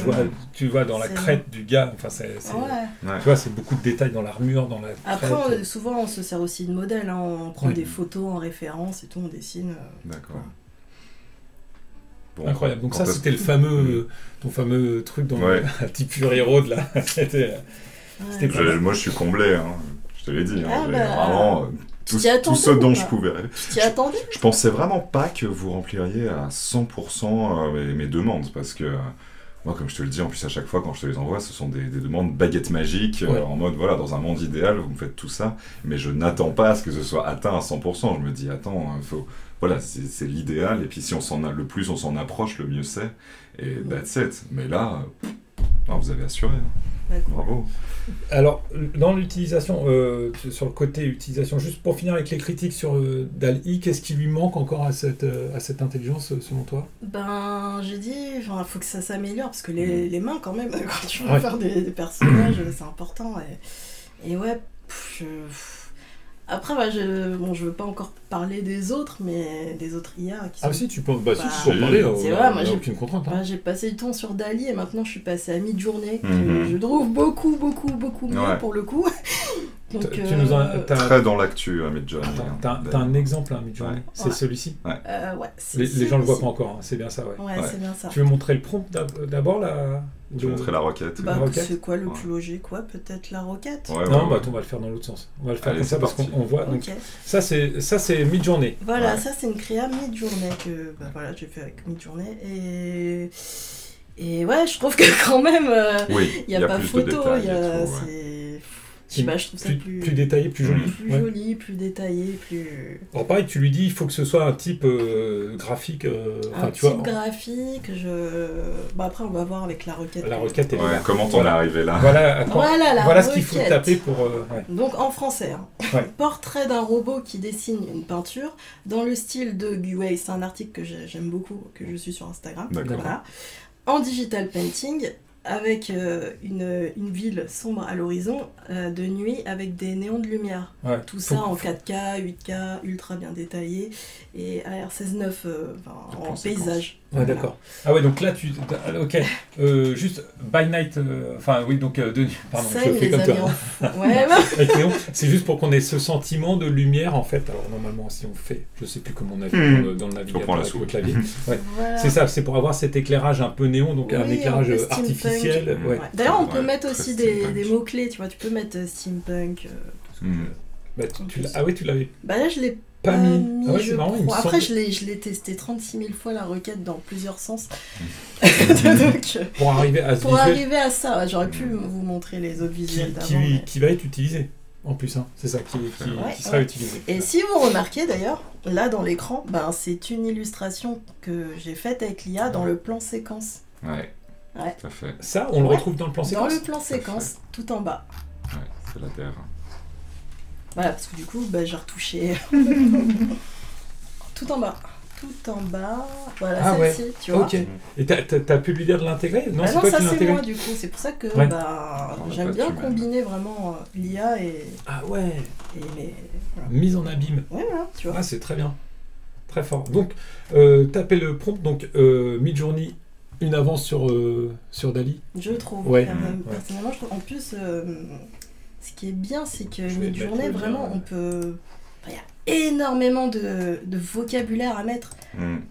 A: tu vois, dans la crête du gars, enfin, tu vois, c'est beaucoup de détails dans l'armure, dans la crête.
B: Après, souvent, on se sert aussi de modèles. Hein. On prend des photos en référence et tout, on dessine.
C: D'accord.
A: Bon, incroyable. Donc ça, c'était ton fameux truc dans le type Fury Road, là.
C: Moi, je suis comblé, hein. Je te l'ai dit. Vraiment... Tout ce dont je pouvais rêver.
B: Tu attendais ?
C: Je pensais vraiment pas que vous rempliriez à 100% mes demandes, parce que moi, comme je te le dis, en plus à chaque fois quand je te les envoie, ce sont des demandes baguettes magiques, en mode voilà, dans un monde idéal, vous me faites tout ça, mais je n'attends pas à ce que ce soit atteint à 100%. Je me dis, attends, voilà, c'est l'idéal, et puis si le plus on s'en approche, le mieux c'est, et that's it. Mais là, vous avez assuré. Bravo.
A: Alors, dans l'utilisation, sur le côté utilisation, juste pour finir avec les critiques sur DALL-E, qu'est-ce qui lui manque encore à cette intelligence, selon toi ?
B: J'ai dit, il faut que ça s'améliore, parce que les mains, quand même, quand tu veux faire des personnages, c'est important. Et après, je veux pas encore parler des autres, mais des autres IA qui sont...
A: Ah si, tu peux en parler, moi j'ai aucune contrainte.
B: J'ai passé du temps sur DALL-E et maintenant je suis passée à Midjourney, que je trouve beaucoup mieux pour le coup. Donc,
C: t'as très dans l'actu, Midjourney.
A: T'as un exemple, Midjourney, c'est celui-ci. Les gens le voient pas encore, hein. C'est bien ça,
B: c'est bien ça.
A: Tu veux montrer le prompt d'abord là?
C: Tu veux montrer la requête.
B: C'est quoi le plus logique, peut-être la requête.
A: On va le faire dans l'autre sens. On va le faire comme ça parce qu'on voit. Donc, ça c'est Midjourney.
B: Voilà, ça c'est une créa Midjourney que j'ai fait avec Midjourney et je trouve que quand même il y a pas photo, je trouve ça plus
A: détaillé, plus joli.
B: Plus joli, plus détaillé, plus...
A: Alors pareil, tu lui dis, il faut que ce soit un type graphique...
B: graphique, après on va voir avec la requête.
A: La requête est
C: là. Comment t'en es arrivé là ?
A: Voilà ce qu'il faut taper pour...
B: Donc en français, portrait d'un robot qui dessine une peinture dans le style de Guwei. C'est un article que j'aime beaucoup, que je suis sur Instagram. Voilà. En digital painting, avec une ville sombre à l'horizon, de nuit, avec des néons de lumière. Tout ça en 4K, 8K, ultra bien détaillé, et AR16.9 en paysage.
A: D'accord. Ah ouais, donc là, ok. Juste, by night, donc de nuit. Pardon,
B: ça,
A: je fais comme toi.
B: Avec
A: néons, c'est juste pour qu'on ait ce sentiment de lumière, en fait. Alors normalement, si on fait, je sais plus comment on a vu dans le navigateur avec le clavier. Voilà. C'est ça, c'est pour avoir cet éclairage un peu néon, donc un éclairage artificiel.
B: D'ailleurs, on peut mettre aussi des mots-clés, tu vois, tu peux mettre steampunk.
A: Tu l'avais.
B: Là, je l'ai pas mis. C'est marrant, après, je l'ai testé 36 000 fois la requête dans plusieurs sens. Donc,
A: pour arriver à
B: ça, j'aurais pu vous montrer les autres visuels d'avant.
A: Qui va être utilisé en plus, c'est ça qui sera utilisé.
B: Et si vous remarquez d'ailleurs, là dans l'écran, c'est une illustration que j'ai faite avec l'IA dans le plan séquence.
C: Tout à fait.
A: Ça, on le retrouve dans le plan séquence.
B: Dans le plan séquence, tout en bas.
C: C'est la terre.
B: Voilà, parce que du coup, j'ai retouché tout en bas. Voilà, celle-ci, tu vois.
A: Ok. Et t'as pu lui dire de l'intégrer ? Non,
B: ça c'est moi du coup. C'est pour ça que j'aime bien combiner vraiment l'IA et...
A: Ah ouais.
B: Voilà.
A: Mise en abîme.
B: Ouais, voilà, tu vois.
A: Ah, c'est très bien. Très fort. Donc, tapez le prompt. Donc, Midjourney, une avance sur DALL-E.
B: Je trouve. Personnellement, je trouve. En plus... ce qui est bien, c'est que Midjourney, vraiment, on peut... Il y a énormément de vocabulaire à mettre.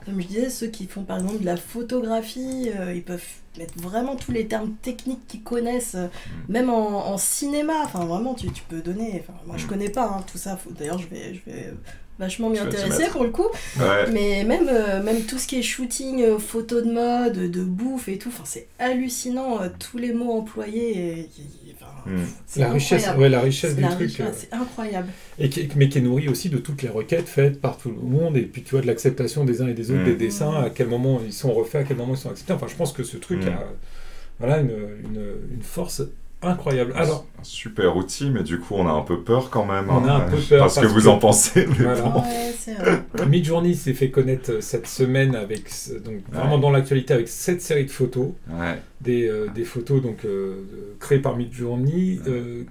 B: Comme je disais, ceux qui font par exemple de la photographie, ils peuvent mettre vraiment tous les termes techniques qu'ils connaissent, même en cinéma. Enfin, vraiment, tu peux donner... moi, je connais pas tout ça. D'ailleurs, je vais vachement m'y intéresser pour le coup. Mais même tout ce qui est shooting, photos de mode, de bouffe et tout, c'est hallucinant, tous les mots employés.
A: La richesse du truc.
B: C'est incroyable.
A: Mais qui est nourrie aussi de toutes les requêtes faites par tout le monde, et puis tu vois, de l'acceptation des uns et des autres, des dessins, à quel moment ils sont refaits, à quel moment ils sont acceptés. Enfin, je pense que ce truc a une force incroyable. Alors,
C: un super outil, mais du coup on a un peu peur quand même.
A: On a un peu peur
C: parce que vous en pensez.
A: Voilà.
B: C'est vrai.
A: Midjourney s'est fait connaître cette semaine avec vraiment dans l'actualité avec cette série de photos, des photos créées par Midjourney,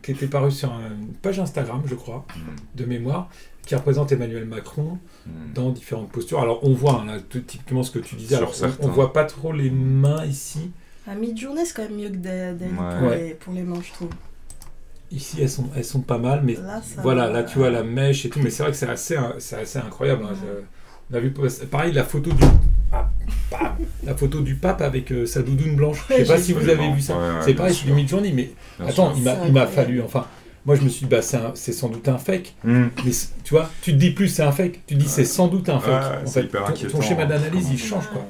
A: qui étaient parues sur une page Instagram, je crois, de mémoire, qui représente Emmanuel Macron dans différentes postures. Alors on voit là, typiquement ce que tu disais. Alors, on voit pas trop les mains ici.
B: À Midjourney, c'est quand même mieux que Dali pour les mains, je trouve.
A: Ici, elles sont pas mal, mais là, tu vois la mèche et tout, mais c'est vrai que c'est assez incroyable. On a vu, pareil, la photo du pape avec sa doudoune blanche. Je sais pas si vous avez vu ça. C'est pareil, c'est du Midjourney, mais attends, il m'a fallu, moi je me suis dit, c'est sans doute un fake. Mais tu vois, tu te dis plus c'est un fake, tu te dis c'est sans doute un fake. En fait, ton schéma d'analyse, il change, quoi.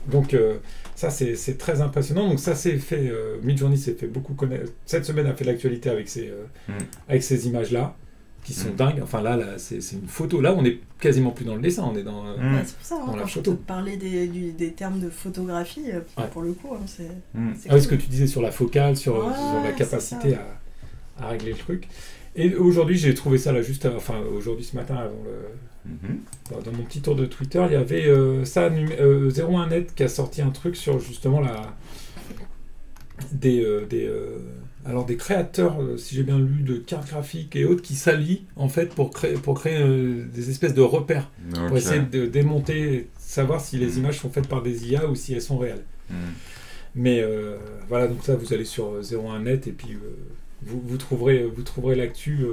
A: Donc, ça, c'est très impressionnant. Donc, ça s'est fait. Midjourney s'est fait beaucoup connaître. Cette semaine a fait l'actualité avec ces images-là, qui sont dingues. Enfin, là c'est une photo. Là, on est quasiment plus dans le dessin, on est dans,
B: c'est pour ça, dans la photo. Quand je te parlais des termes de photographie, pour le coup, c'est
A: cool. Ce que tu disais sur la focale, sur la capacité à régler le truc. Et aujourd'hui, j'ai trouvé ça là juste, aujourd'hui ce matin dans mon petit tour de Twitter, il y avait 01net qui a sorti un truc sur justement des créateurs, si j'ai bien lu, de cartes graphiques et autres qui s'allient en fait pour créer des espèces de repères, pour essayer de démonter, savoir si les images sont faites par des IA ou si elles sont réelles. Mais voilà, donc ça, vous allez sur 01net et puis vous trouverez l'actu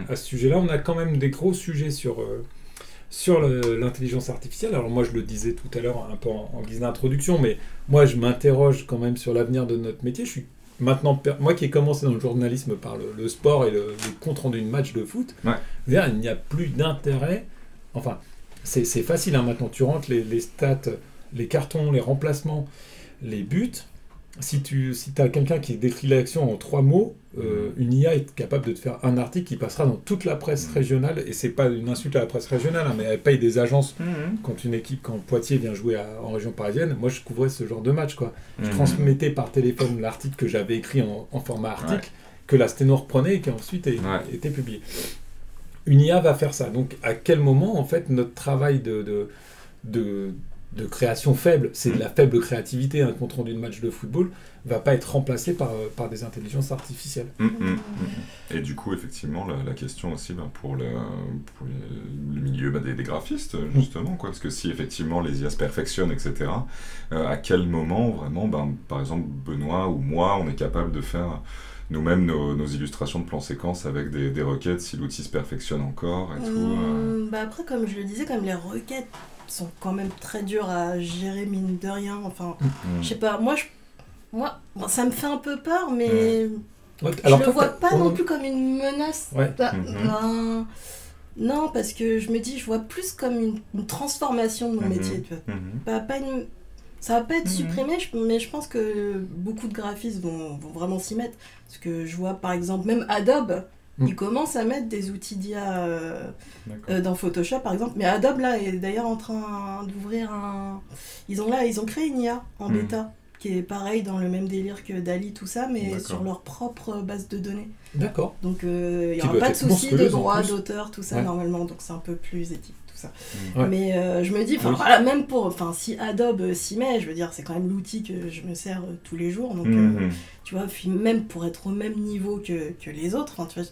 A: à ce sujet-là. On a quand même des gros sujets sur l'intelligence artificielle. Alors moi, je le disais tout à l'heure un peu en guise d'introduction, mais moi, je m'interroge quand même sur l'avenir de notre métier. Je suis maintenant, moi qui ai commencé dans le journalisme par le sport et le compte rendu de match de foot, il n'y a plus d'intérêt. Enfin, c'est facile maintenant. Tu rentres les stats, les cartons, les remplacements, les buts. Si tu as quelqu'un qui décrit l'action en 3 mots, une IA est capable de te faire un article qui passera dans toute la presse régionale, et c'est pas une insulte à la presse régionale, mais elle paye des agences. Quand Poitiers vient jouer en région parisienne, moi je couvrais ce genre de match, quoi. Je transmettais par téléphone l'article que j'avais écrit en format article, que la sténo reprenait et qui ensuite était publié. Une IA va faire ça. Donc à quel moment en fait notre travail de création faible, c'est de la faible créativité, un compte rendu de match de football, va pas être remplacé par des intelligences artificielles.
C: Et du coup, effectivement, la question aussi pour le milieu des graphistes, justement, quoi, parce que si effectivement les IA se perfectionnent, etc., à quel moment vraiment, par exemple, Benoît ou moi, on est capable de faire nous-mêmes nos illustrations de plans séquences avec des requêtes si l'outil se perfectionne encore et tout.
B: Après, comme je le disais, comme les requêtes sont quand même très dures à gérer, mine de rien. Enfin, je sais pas, moi, ça me fait un peu peur, mais alors, je le vois pas non plus comme une menace. Non, parce que je me dis, je vois plus comme une transformation de mon métier. Tu vois. Ça va pas être supprimé, mais je pense que beaucoup de graphistes vont vraiment s'y mettre. Parce que je vois, par exemple, même Adobe, ils commencent à mettre des outils d'IA dans Photoshop, par exemple. Mais Adobe, là, est d'ailleurs en train d'ouvrir Ils ont créé une IA en bêta, qui est pareil, dans le même délire que Dali, tout ça, mais sur leur propre base de données.
A: D'accord.
B: Donc, il n'y aura pas de souci de droit d'auteur, tout ça, normalement. Donc, c'est un peu plus éthique. Ça. Mais je me dis, voilà, même si Adobe s'y met, je veux dire, c'est quand même l'outil que je me sers tous les jours, donc tu vois, même pour être au même niveau que les autres, tu vois,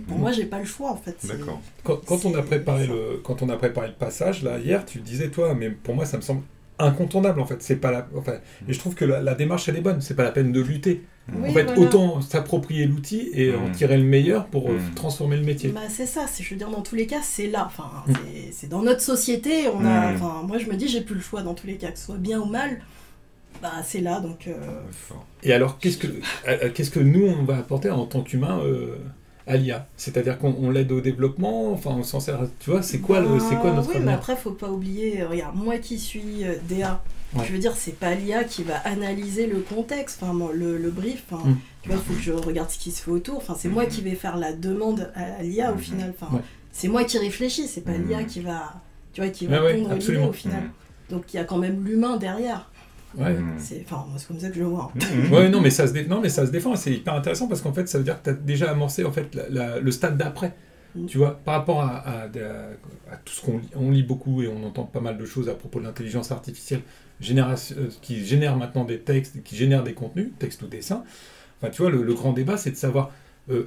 B: pour moi, j'ai pas le choix en fait.
C: D'accord.
A: Quand on a préparé le passage là hier, tu disais toi, mais pour moi ça me semble incontournable en fait. C'est pas et je trouve que la démarche elle est bonne. C'est pas la peine de lutter. En fait, autant s'approprier l'outil et en tirer le meilleur pour transformer le métier.
B: C'est ça. Je veux dire, dans tous les cas, c'est là. Enfin, c'est dans notre société. Moi, je me dis, j'ai plus le choix dans tous les cas, que ce soit bien ou mal. C'est là, donc.
A: Et alors, qu'est-ce que nous on va apporter en tant qu'humains à l'IA? C'est-à-dire qu'on l'aide au développement, enfin on s'en sert, tu vois, c'est quoi notre
B: Oui, mais
A: avenir?
B: après, faut pas oublier, regarde, moi qui suis DA,
A: Ouais.
B: je veux dire, c'est pas l'IA qui va analyser le contexte, enfin, le brief, enfin, tu vois, il faut que je regarde ce qui se fait autour, enfin, c'est moi qui vais faire la demande à l'IA au final, enfin, c'est moi qui réfléchis, c'est pas l'IA qui va, tu vois, qui va pondre l'idée au final. Donc il y a quand même l'humain derrière.
A: Ouais.
B: Enfin, moi, c'est comme ça que je le vois.
A: Ouais, non, mais ça se défend. C'est hyper intéressant parce qu'en fait, ça veut dire que tu as déjà amorcé en fait, le stade d'après. Tu vois, par rapport à tout ce qu'on lit beaucoup et on entend pas mal de choses à propos de l'intelligence artificielle qui génère maintenant des textes, qui génère des contenus, textes ou dessins. Enfin, tu vois, le grand débat, c'est de savoir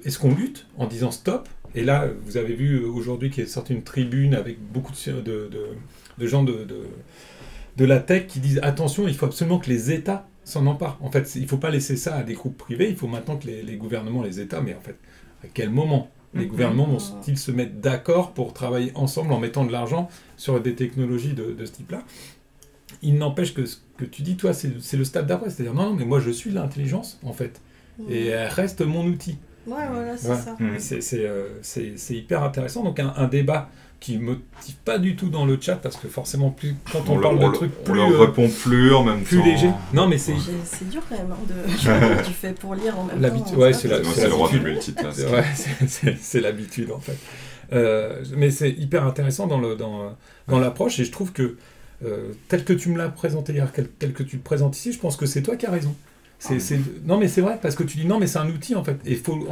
A: est-ce qu'on lutte en disant stop? Et là, vous avez vu aujourd'hui qu'il est sorti une tribune avec beaucoup de gens de la tech qui disent attention, il faut absolument que les États s'en emparent. En fait, il ne faut pas laisser ça à des groupes privés, il faut maintenant que les gouvernements, les États, mais en fait, à quel moment les gouvernements vont-ils se mettre d'accord pour travailler ensemble en mettant de l'argent sur des technologies de ce type-là? Il n'empêche que ce que tu dis, toi, c'est le stade d'après. C'est-à-dire, non, mais moi, je suis l'intelligence, en fait. Et elle reste mon outil.
B: Ouais, voilà, c'est ça.
A: C'est hyper intéressant. Donc, un débat qui me motive pas du tout dans le chat, parce que forcément, quand on parle de trucs plus...
C: On leur répond plus en même temps.
A: Plus léger. Non, mais c'est
B: dur quand même, hein, tu fais pour lire en même temps.
A: Ouais, c'est
C: le roi du multitask.
A: Ouais, c'est l'habitude, en fait. Mais c'est hyper intéressant dans l'approche, et je trouve que tel que tu me l'as présenté hier, tel que tu le présentes ici, je pense que c'est toi qui as raison. Non, mais c'est vrai, parce que tu dis non, mais c'est un outil, en fait. Et faut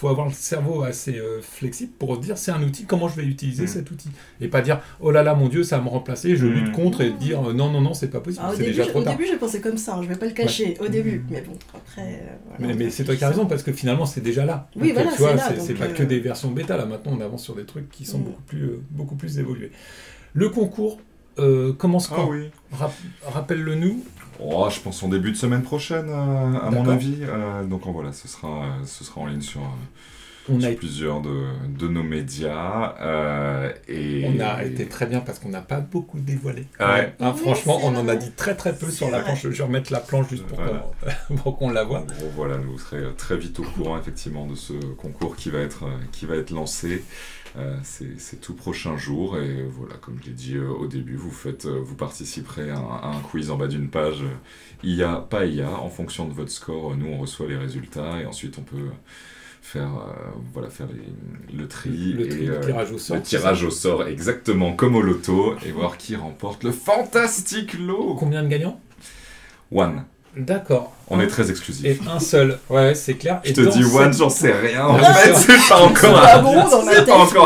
A: avoir le cerveau assez flexible pour se dire c'est un outil, comment je vais utiliser cet outil, et pas dire oh là là mon Dieu ça va me remplacer, je lutte contre, et dire non c'est pas possible, c'est déjà trop tard.
B: Au début j'ai pensé comme ça, je vais pas le cacher au début, mais bon après
A: mais c'est toi qui as raison, parce que finalement c'est déjà là.
B: Oui,
A: donc,
B: voilà,
A: tu vois,
B: là,
A: c'est pas que des versions bêta, là maintenant on avance sur des trucs qui sont beaucoup plus évolués. Le concours commence quand? Rappelle-le nous.
C: Je pense en début de semaine prochaine, à mon avis. Donc voilà, ce sera en ligne sur plusieurs de nos médias. Et
A: on a été très bien parce qu'on n'a pas beaucoup dévoilé.
C: Ouais.
A: Franchement, on en a dit très peu sur la planche. Je vais remettre la planche juste pour qu'on la voit.
C: En gros, voilà, vous serez très vite au courant effectivement de ce concours qui va être lancé. Ces tout prochains jours, et voilà, comme je l'ai dit au début, vous participerez à un quiz en bas d'une page IA, pas IA, en fonction de votre score. Nous on reçoit les résultats et ensuite on peut faire le tri,
A: le tirage au sort.
C: Le tirage au sort, exactement comme au loto, et voir qui remporte le fantastique lot.
A: Combien de gagnants?
C: One.
A: D'accord.
C: On est très exclusif.
A: Et un seul. Ouais, c'est clair.
C: Je te dis one, j'en sais rien. En fait, c'est pas encore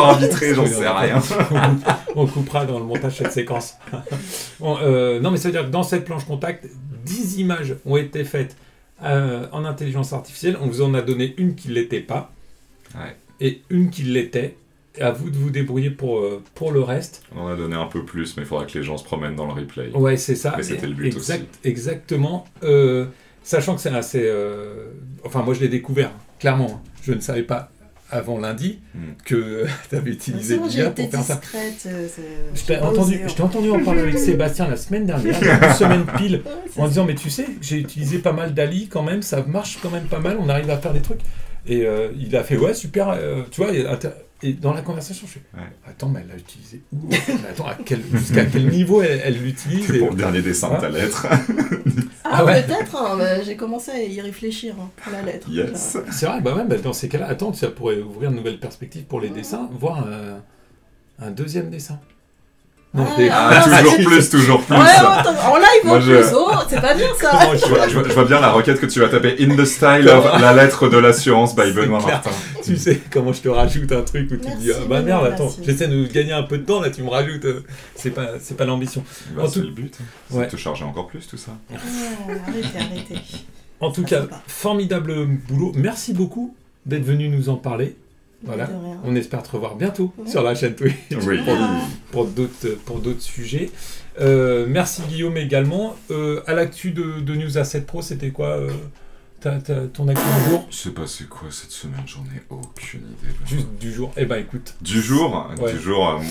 C: arbitré, j'en sais rien.
A: On coupera dans le montage cette séquence. Non, mais ça veut dire que dans cette planche contact, 10 images ont été faites en intelligence artificielle. On vous en a donné une qui ne l'était pas.
C: Ouais.
A: Et une qui l'était. À vous de vous débrouiller pour le reste.
C: On en a donné un peu plus, mais il faudra que les gens se promènent dans le replay.
A: Ouais, c'est ça.
C: Mais c'était le but aussi.
A: Exactement. Sachant que c'est assez... Enfin, moi, je l'ai découvert, clairement. Je ne savais pas avant lundi que tu avais utilisé l'IA pour faire ça. Je t'ai entendu en parler avec Sébastien la semaine dernière, il y a une semaine pile, en disant, mais tu sais, j'ai utilisé pas mal d'Ali quand même, ça marche quand même pas mal, on arrive à faire des trucs. Et il a fait, ouais, super, tu vois, et dans la conversation, je fais, attends, mais elle l'a utilisé où? Attends, jusqu'à quel niveau elle l'utilise?
C: C'est pour le dernier dessin de ta lettre.
B: Peut-être, j'ai commencé à y réfléchir pour la lettre.
C: Yes.
A: C'est vrai, dans ces cas-là, attends, ça pourrait ouvrir une nouvelle perspective pour les dessins, voire un deuxième dessin.
C: Toujours plus.
B: Ouais, en live c'est pas bien ça.
C: Je vois bien la requête que tu vas taper in the style of la lettre de l'assurance by Benoît Martin.
A: Tu sais comment je te rajoute un truc où tu te dis merde, attends, j'essaie de gagner un peu de temps, là tu me rajoutes, c'est pas l'ambition.
C: C'est le but, c'est de te charger encore plus tout ça.
B: Arrêtez.
A: En tout cas, formidable boulot, merci beaucoup d'être venu nous en parler. Voilà, on espère te revoir bientôt sur la chaîne Twitch pour d'autres sujets. Merci Guillaume également. À l'actu de News Asset Pro, c'était quoi ton actu du jour?
C: C'est passé quoi cette semaine? J'en ai aucune idée.
A: Juste du jour. Eh ben écoute.
C: Du jour,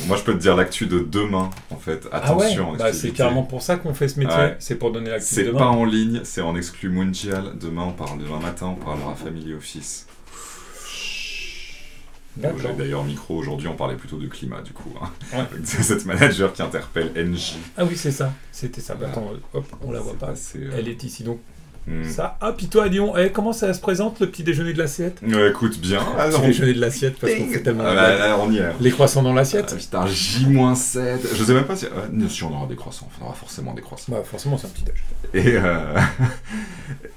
C: moi je peux te dire l'actu de demain en fait. Attention.
A: C'est carrément pour ça qu'on fait ce métier. C'est pour donner l'actu de demain.
C: C'est pas en ligne, c'est en exclu mondial. Demain matin on parlera Family Office. J'ai d'ailleurs micro aujourd'hui, on parlait plutôt de climat du coup. Hein. C'est cette manager qui interpelle NJ.
A: Ah oui, c'est ça. C'était ça. Attends, hop, on la voit pas. Elle est ici donc. Ça. Ah, puis toi à Lyon, comment ça se présente le petit déjeuner de l'assiette?
C: Écoute bien.
A: Le petit déjeuner de l'assiette parce qu'on fait tellement.
C: Là, on y est.
A: Les croissants dans l'assiette.
C: Putain, J-7. Je sais même pas si. Si on aura des croissants, on aura forcément des croissants.
A: Bah, forcément, c'est un petit déj.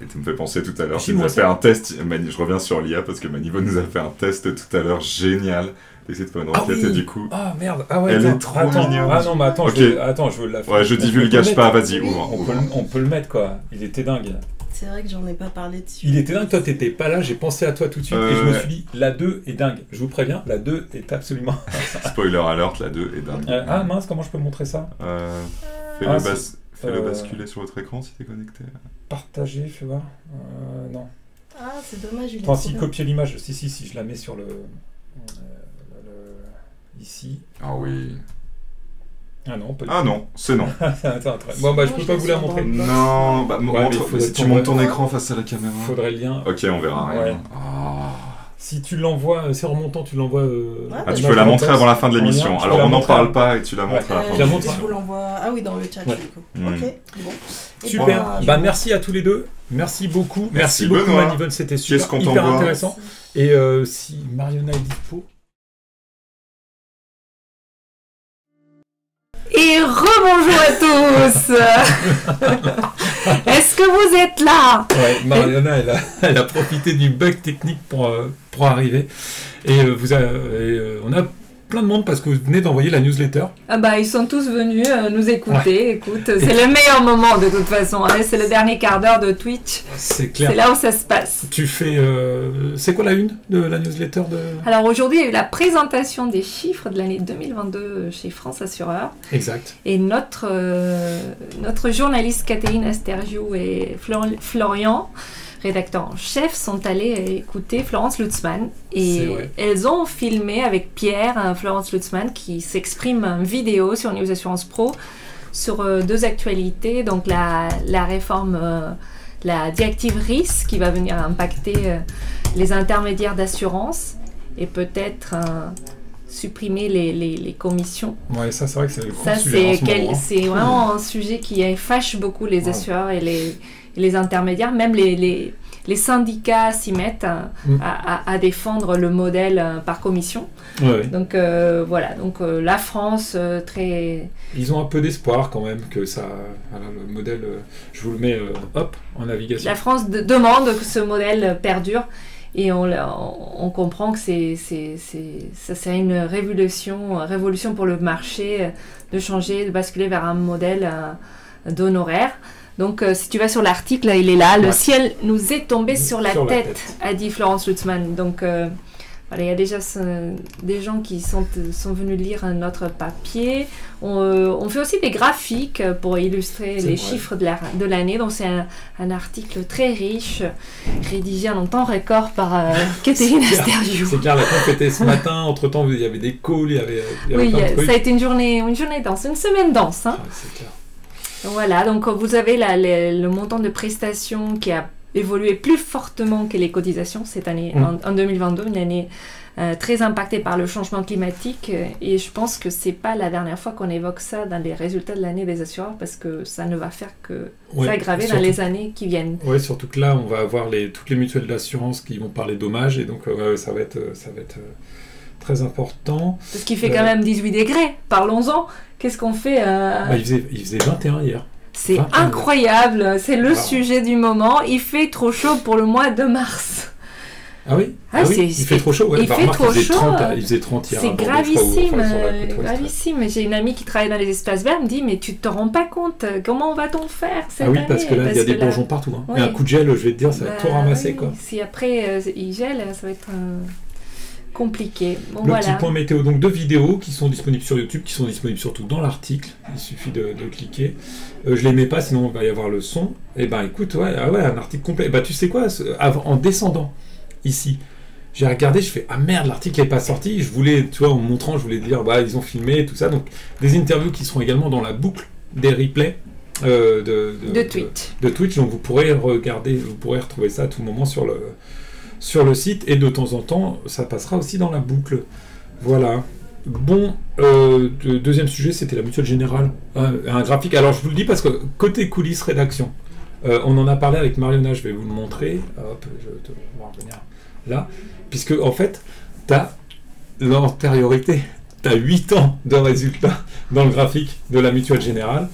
C: Et tu me fais penser tout à l'heure. Tu nous as fait un test. Je reviens sur l'IA parce que Manivo nous a fait un test tout à l'heure génial. Essayer de faire une enquête et du coup.
A: Ah merde. Ah ouais.
C: Elle est trop mignonne.
A: Ah non, mais attends, je veux la faire.
C: Ouais, je divulgage pas. Vas-y, ouvre.
A: On peut le mettre quoi. Il était dingue.
B: C'est vrai que j'en ai pas parlé dessus.
A: Il était dingue, toi t'étais pas là, j'ai pensé à toi tout de suite et je me suis dit, la 2 est dingue. Je vous préviens, la 2 est absolument...
C: Spoiler alert, la 2 est dingue.
A: Ah mince, comment je peux montrer ça?
C: Fais-le basculer sur votre écran si t'es connecté.
A: Partager, fais voir. Non.
B: Ah, c'est dommage, il est
A: trop si, copier l'image. Si, je la mets sur le... ici.
C: Ah oui...
A: Ah non,
C: non, c'est non.
A: Bon bah je peux pas vous la montrer.
C: Non, bah si tu montes ton écran face à la caméra.
A: Faudrait le lien.
C: Ok, on verra rien.
A: Ouais. Si tu l'envoies, c'est remontant, tu l'envoies...
C: tu peux la montrer avant la fin de l'émission. Alors on n'en parle pas et tu la montres à la fin de l'émission.
B: Je vous l'envoie... Ah oui, dans le chat du coup. Ok, bon.
A: Super, merci à tous les deux. Merci beaucoup. Merci beaucoup Manivon, c'était hyper intéressant. Et si Mariona est dispo...
D: Et rebonjour à tous. Est-ce que vous êtes là?
A: Ouais, Mariona, elle a profité du bug technique pour arriver. Et on a plein de monde parce que vous venez d'envoyer la newsletter.
D: Ah bah ils sont tous venus nous écouter. Ouais. Écoute, c'est le meilleur moment de toute façon. Hein. C'est le dernier quart d'heure de Twitch.
A: C'est clair.
D: C'est là où ça se passe.
A: Tu fais... c'est quoi la une de la newsletter de...
D: Alors aujourd'hui, il y a eu la présentation des chiffres de l'année 2022 chez France Assureur.
A: Exact.
D: Et notre journaliste Catherine Astergiou et Florian, rédacteurs en chef, sont allés écouter Florence Lutzmann et elles ont filmé avec Pierre Florence Lutzmann qui s'exprime en vidéo sur News Assurance Pro sur deux actualités, donc la réforme, la directive RIS qui va venir impacter les intermédiaires d'assurance et peut-être supprimer les commissions.
A: Ouais, ça c'est vrai que c'est le gros sujet en ce moment.
D: C'est vraiment un sujet qui fâche beaucoup les assureurs et les intermédiaires, même les syndicats s'y mettent à défendre le modèle par commission.
A: Ouais.
D: Donc voilà, donc la France très...
A: Ils ont un peu d'espoir quand même que ça... Voilà, le modèle, je vous le mets en navigation.
D: La France demande que ce modèle perdure et on comprend que c'est une révolution pour le marché de changer, de basculer vers un modèle d'honoraires. Donc, si tu vas sur l'article, il est là. Le ciel nous est tombé sur la tête, a dit Florence Lutzmann. Donc, voilà, il y a déjà des gens qui sont venus lire notre papier. On fait aussi des graphiques pour illustrer les chiffres de l'année. Donc, c'est un article très riche, rédigé en temps record par Catherine Astergiou.
A: C'est clair, la conf était ce matin. Entre-temps, il y avait des calls, il y avait plein de trucs.
D: Ça a été une journée dense, une semaine dense. Hein.
A: C'est clair.
D: Voilà, donc vous avez le montant de prestations qui a évolué plus fortement que les cotisations cette année, en 2022, une année très impactée par le changement climatique. Et je pense que c'est pas la dernière fois qu'on évoque ça dans les résultats de l'année des assureurs parce que ça ne va faire que s'aggraver dans les années qui viennent.
A: Oui, surtout que là, on va avoir toutes les mutuelles d'assurance qui vont parler dommages et donc ça va être très important.
D: Ce qui fait quand même 18 degrés, parlons-en. Qu'est-ce qu'on fait
A: il faisait 21 hier.
D: C'est incroyable, c'est le sujet du moment. Il fait trop chaud pour le mois de mars.
A: Ah oui, il fait trop chaud. Ouais.
D: Il fait trop chaud.
A: Il faisait 30 hier.
D: C'est gravissime, gravissime. J'ai une amie qui travaille dans les espaces verts, me dit mais tu te rends pas compte, comment va-t-on faire cette année?
A: Parce que là, il y a des bourgeons partout. Hein. Et un coup de gel, je vais te dire, ça va tout ramasser. Quoi.
D: Si après il gèle, ça va être... compliqué. Bon,
A: petit point météo, donc 2 vidéos qui sont disponibles sur YouTube, qui sont disponibles surtout dans l'article. Il suffit de cliquer. Je les mets pas, sinon il va y avoir le son. Et ben écoute, un article complet. Tu sais quoi, en descendant ici, j'ai regardé, je fais ah merde, l'article n'est pas sorti. Je voulais, tu vois, en montrant, je voulais dire ils ont filmé tout ça. Donc des interviews qui seront également dans la boucle des replays de Twitch. Donc vous pourrez regarder, vous pourrez retrouver ça à tout moment sur sur le site, et de temps en temps, ça passera aussi dans la boucle. Voilà. Bon, deuxième sujet, c'était la Mutuelle Générale. Un graphique. Alors, je vous le dis parce que côté coulisses rédaction, on en a parlé avec Mariona, je vais vous le montrer. Hop, on va revenir là. Puisque, en fait, tu as l'antériorité. Tu as 8 ans de résultats dans le graphique de la Mutuelle Générale.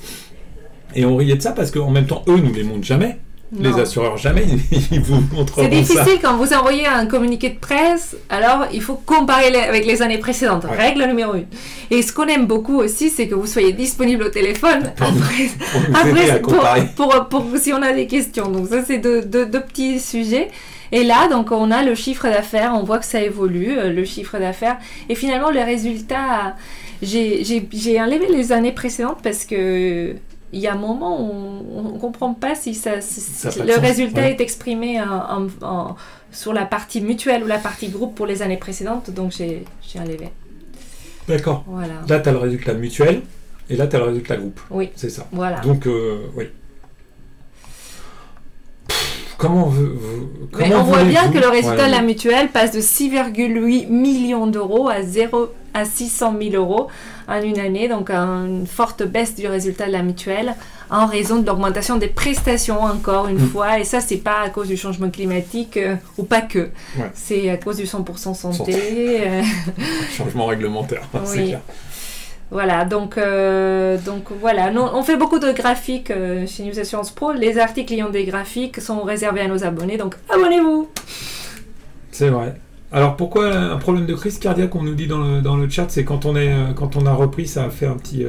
A: Et on riait de ça parce qu'en même temps, eux ne nous les montrent jamais. Non. Les assureurs, jamais, ils vous montreront ça.
D: C'est difficile quand vous envoyez un communiqué de presse, alors il faut comparer avec les années précédentes. Ouais. Règle numéro 1. Et ce qu'on aime beaucoup aussi, c'est que vous soyez disponible au téléphone pour si on a des questions. Donc ça, c'est deux petits sujets. Et là, donc, on a le chiffre d'affaires, on voit que ça évolue, le chiffre d'affaires. Et finalement, le résultat, j'ai enlevé les années précédentes parce que il y a un moment où on ne comprend pas si le résultat est exprimé sur la partie mutuelle ou la partie groupe pour les années précédentes, donc j'ai enlevé.
A: D'accord.
D: Voilà.
A: Là, tu as le résultat mutuel et là, tu as le résultat groupe.
D: Oui.
A: C'est ça.
D: Voilà.
A: Donc, oui. Comment
D: on voit bien que le résultat de la mutuelle passe de 6,8 millions d'euros à 600 000 euros en une année, donc une forte baisse du résultat de la mutuelle en raison de l'augmentation des prestations encore une fois, et ça c'est pas à cause du changement climatique ou pas que, c'est à cause du 100% santé.
A: Changement réglementaire, c'est clair.
D: Voilà, donc voilà, on fait beaucoup de graphiques chez News Assurance Pro. Les articles ayant des graphiques sont réservés à nos abonnés, donc abonnez-vous.
A: C'est vrai. Alors pourquoi un problème de crise cardiaque, on nous dit dans le chat, c'est quand on a repris, ça a fait un petit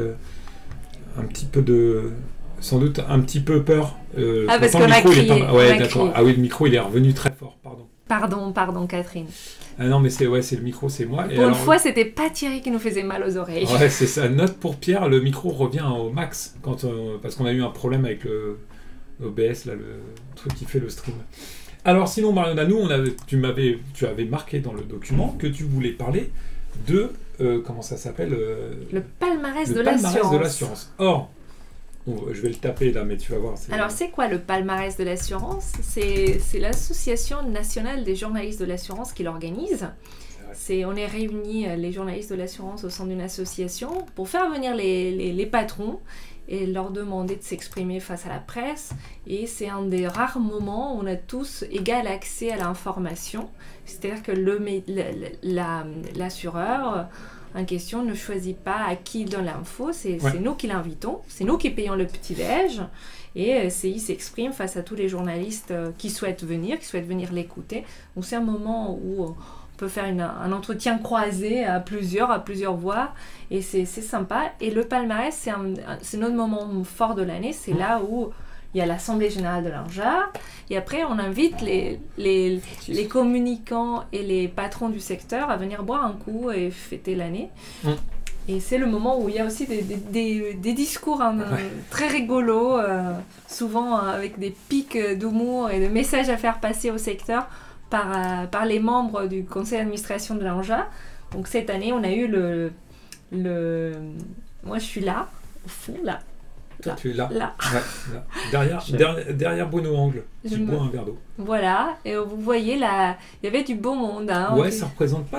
A: peu de, sans doute un petit peu peur.
D: Parce qu'on a crié.
A: Ouais, d'accord. Ah oui, le micro il est revenu très fort, pardon.
D: Pardon Catherine.
A: Ah non, mais c'est le micro, c'est moi.
D: Pour une fois, c'était pas Thierry qui nous faisait mal aux oreilles.
A: Ouais, c'est ça. Note pour Pierre, le micro revient au max parce qu'on a eu un problème avec le OBS, là, le truc qui fait le stream. Alors sinon, Mariona, nous, tu avais marqué dans le document que tu voulais parler de comment ça s'appelle
D: le palmarès de
A: l'assurance. Or, je vais le taper là, mais tu vas voir.
D: Alors, c'est quoi le palmarès de l'assurance ? C'est l'Association nationale des journalistes de l'assurance qui l'organise. On est réunis, les journalistes de l'assurance, au sein d'une association pour faire venir les patrons et leur demander de s'exprimer face à la presse. Et c'est un des rares moments où on a tous égal accès à l'information. C'est-à-dire que l'assureur en question ne choisit pas à qui il donne l'info, c'est nous qui l'invitons, c'est nous qui payons le petit-déj, et il s'exprime face à tous les journalistes qui souhaitent venir l'écouter. Donc c'est un moment où on peut faire un entretien croisé à plusieurs voix, et c'est sympa. Et le palmarès, c'est notre moment fort de l'année, c'est là où il y a l'Assemblée Générale de l'ANJA, et après on invite les communicants et les patrons du secteur à venir boire un coup et fêter l'année. Et c'est le moment où il y a aussi des discours très rigolos, souvent avec des pics d'humour et de messages à faire passer au secteur par les membres du conseil d'administration de l'ANJA. Donc cette année, on a eu moi je suis là, au fond, là.
A: Toi, tu es là. Ouais, là. Derrière Bruno Angle, tu bois un verre d'eau.
D: Voilà, et vous voyez là, il y avait du beau monde.
A: Ouais, ça ne représente pas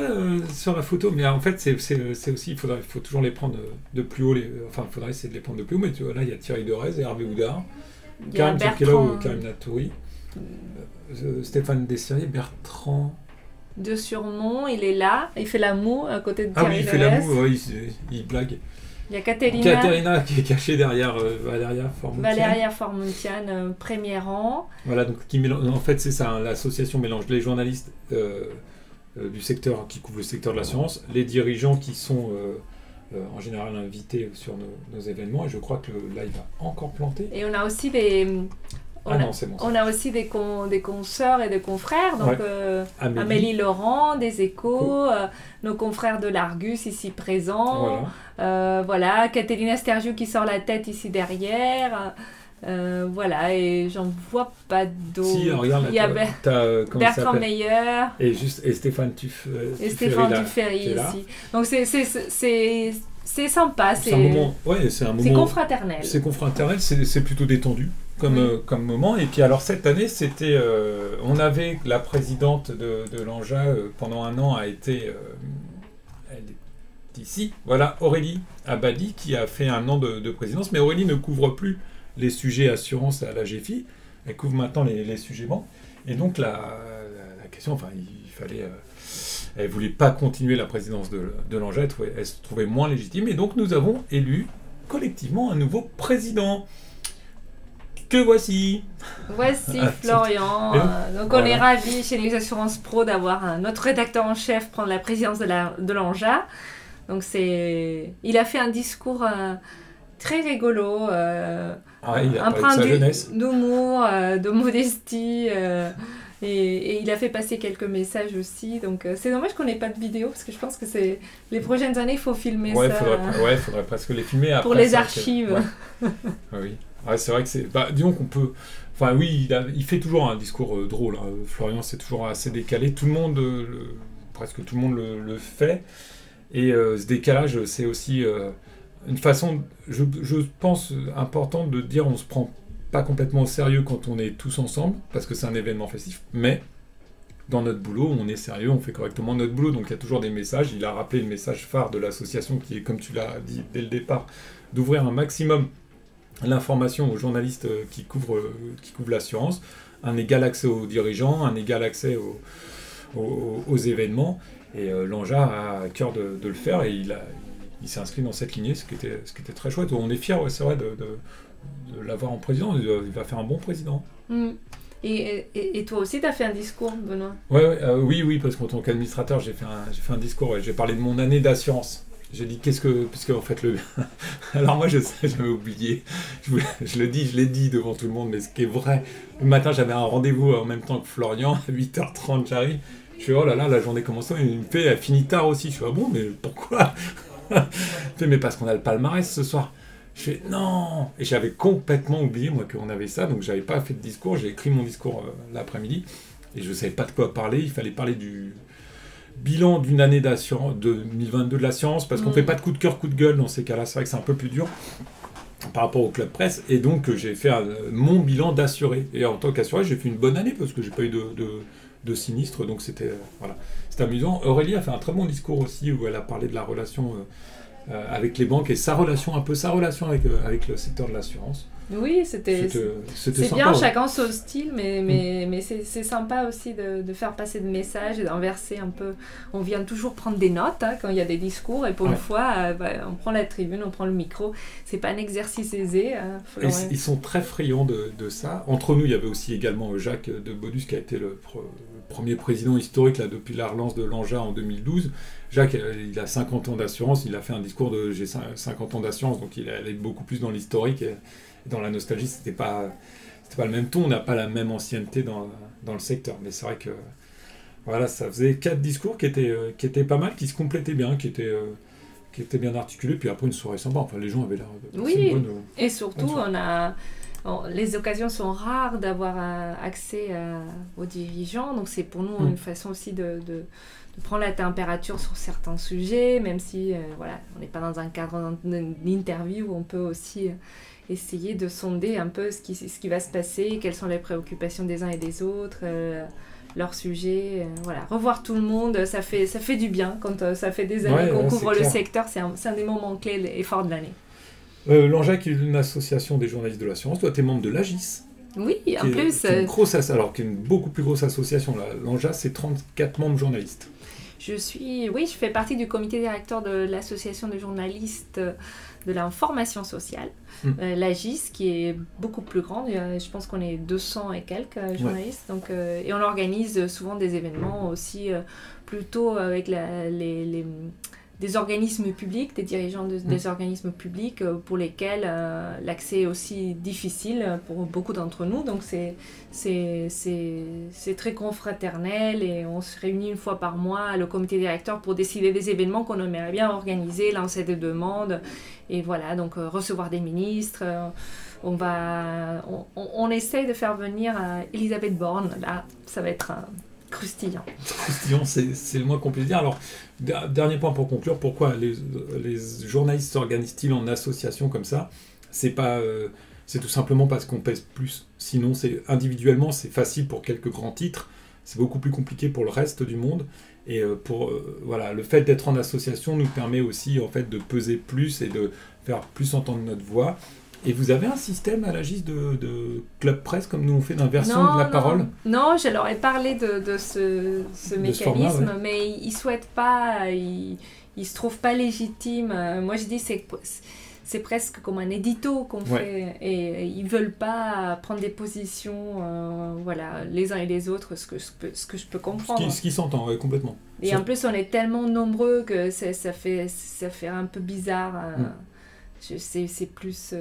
A: sur la photo, mais en fait, c'est aussi, il faut toujours les prendre de plus haut. Il faudrait essayer de les prendre de plus haut, mais tu vois, là, il y a Thierry Derez et Hervé Houdard, Karim Tchekela, Karim Natouri, Stéphane Dessirier, Bertrand.
D: De surnom, il est là, il fait la moue à côté de Thierry Derez.
A: Ah oui, il fait la moue, ouais, il blague.
D: Il y a Caterina
A: qui est cachée derrière Valéria
D: Formuntian, premier rang.
A: Voilà, donc en fait c'est ça, l'association mélange les journalistes du secteur qui couvrent le secteur de l'assurance, les dirigeants qui sont en général invités sur nos événements, et je crois que là il va encore planter.
D: Et on a aussi on a aussi des consoeurs et des confrères, donc Amélie Laurent, des Échos, nos confrères de l'Argus ici présents, voilà, Caterina Stergiou qui sort la tête ici derrière, voilà, et j'en vois pas d'autres.
A: Si, regarde,
D: il y a Bertrand Meyer
A: et Stéphane
D: Tuffery ici. Donc c'est sympa,
A: c'est un moment, c'est
D: confraternel.
A: C'est confraternel, c'est plutôt détendu. comme moment. Et puis alors cette année, c'était, on avait la présidente de l'ANJA pendant un an a été, elle est ici, voilà, Aurélie Abadi qui a fait un an de présidence, mais Aurélie ne couvre plus les sujets assurance à la GFI, elle couvre maintenant les sujets banques. Et donc la question, enfin il fallait, elle voulait pas continuer la présidence de l'ANJA, elle se trouvait moins légitime, et donc nous avons élu collectivement un nouveau président. Que voici.
D: Voici Florian. Donc on est ravis chez les Assurances Pro d'avoir notre rédacteur en chef prendre la présidence de l'ANJA. Donc il a fait un discours très rigolo, empreint d'humour, de modestie. Et il a fait passer quelques messages aussi. Donc c'est dommage qu'on n'ait pas de vidéo parce que je pense que c'est les prochaines années il faut filmer ça.
A: Faudrait presque les filmer après.
D: Pour les archives.
A: Oui. Ouais, c'est vrai que c'est... disons qu'on peut... Enfin oui, il fait toujours un discours drôle. Hein. Florian, c'est toujours assez décalé. Tout le monde, presque tout le monde le fait. Et ce décalage, c'est aussi une façon, je pense, importante de dire on se prend pas complètement au sérieux quand on est tous ensemble, parce que c'est un événement festif, mais dans notre boulot, on est sérieux, on fait correctement notre boulot. Donc il y a toujours des messages. Il a rappelé le message phare de l'association qui est, comme tu l'as dit dès le départ, d'ouvrir un maximum l'information aux journalistes qui couvrent l'assurance, un égal accès aux dirigeants, un égal accès aux événements, et l'ANJA a à cœur de le faire, et il s'est inscrit dans cette lignée, ce qui était très chouette. On est fiers, c'est vrai, de l'avoir en président, il va faire un bon président.
D: Et toi aussi, tu as fait un discours, Benoît?
A: Oui, parce qu'en tant qu'administrateur, j'ai fait un discours, j'ai parlé de mon année d'assurance. J'ai dit puisque en fait alors moi je sais, j'avais oublié, je l'ai dit devant tout le monde, mais ce qui est vrai, le matin j'avais un rendez-vous en même temps que Florian, à 8h30 j'arrive, je fais oh là là, la journée commence, et il me fait elle finit tard aussi, je fais ah bon, mais pourquoi? Il fait mais parce qu'on a le palmarès ce soir. Je fais non, et j'avais complètement oublié moi qu'on avait ça, donc j'avais pas fait de discours, j'ai écrit mon discours l'après-midi, et je savais pas de quoi parler, il fallait parler du bilan d'une année d'assurance, de 2022 de l'assurance, parce qu'on fait pas de coup de cœur, coup de gueule dans ces cas-là, c'est vrai que c'est un peu plus dur par rapport au club presse, et donc j'ai fait mon bilan d'assuré, et en tant qu'assuré, j'ai fait une bonne année, parce que j'ai pas eu de sinistre, donc c'était amusant. Aurélie a fait un très bon discours aussi, où elle a parlé de la relation avec les banques, et sa relation avec le secteur de l'assurance.
D: Oui, c'était
A: sympa,
D: bien, chacun son style, mais c'est sympa aussi de faire passer des messages et d'inverser un peu. On vient toujours prendre des notes quand il y a des discours, et pour une fois, on prend la tribune, on prend le micro. C'est pas un exercice aisé.
A: Ils sont très friands de ça. Entre nous, il y avait aussi également Jacques de Bodus qui a été le premier président historique là, depuis la relance de l'ANJA en 2012. Jacques, il a 50 ans d'assurance, il a fait un discours de j'ai 50 ans d'assurance, donc il allait beaucoup plus dans l'historique. Et dans la nostalgie, c'était pas le même ton, on n'a pas la même ancienneté dans le secteur. Mais c'est vrai que voilà, ça faisait 4 discours qui étaient pas mal, qui se complétaient bien, qui étaient bien articulés, puis après une soirée sympa. Enfin, les gens avaient l'air de passer une bonne,
D: et surtout, les occasions sont rares d'avoir accès aux dirigeants, donc c'est pour nous une façon aussi de prendre la température sur certains sujets, même si on n'est pas dans un cadre d'interview où on peut aussi essayer de sonder un peu ce qui va se passer, quelles sont les préoccupations des uns et des autres, leurs sujets, revoir tout le monde, ça fait du bien quand ça fait des années qu'on couvre le secteur, c'est un des moments clés et forts de l'année.
A: L'ANJA, qui est une association des journalistes de l'assurance, toi tu es membre de l'AGIS.
D: Oui, en plus.
A: Qui est une beaucoup plus grosse association. L'ANJA, c'est 34 membres journalistes.
D: Je fais partie du comité directeur de l'association de journalistes de l'information sociale, l'AGIS, qui est beaucoup plus grande. Je pense qu'on est 200 et quelques journalistes. Donc, et on organise souvent des événements aussi plutôt avec des organismes publics, des dirigeants des organismes publics pour lesquels l'accès est aussi difficile pour beaucoup d'entre nous. Donc c'est très confraternel, et on se réunit une fois par mois, le comité directeur, pour décider des événements qu'on aimerait bien organiser, lancer des demandes, et voilà, donc recevoir des ministres. On essaye de faire venir Elisabeth Borne. Là, ça va être croustillant.
A: Croustillant, c'est le moins qu'on puisse dire. Alors, dernier point pour conclure, pourquoi les journalistes s'organisent-ils en association comme ça? C'est pas c'est tout simplement parce qu'on pèse plus. Sinon, individuellement, c'est facile pour quelques grands titres, c'est beaucoup plus compliqué pour le reste du monde. Et voilà, le fait d'être en association nous permet aussi en fait, de peser plus et de faire plus entendre notre voix. Et vous avez un système à l'AGIS de club presse, comme nous on fait d'inversion de la parole?
D: Non, je leur ai parlé de ce mécanisme, format, ouais. Mais ils ne souhaitent pas, ils ne se trouvent pas légitimes. Moi, je dis c'est presque comme un édito qu'on fait, et ils ne veulent pas prendre des positions, voilà, les uns et les autres, ce que je peux comprendre.
A: Ce qui s'entend, ouais, complètement.
D: Et en plus, on est tellement nombreux que ça fait un peu bizarre. C'est plus...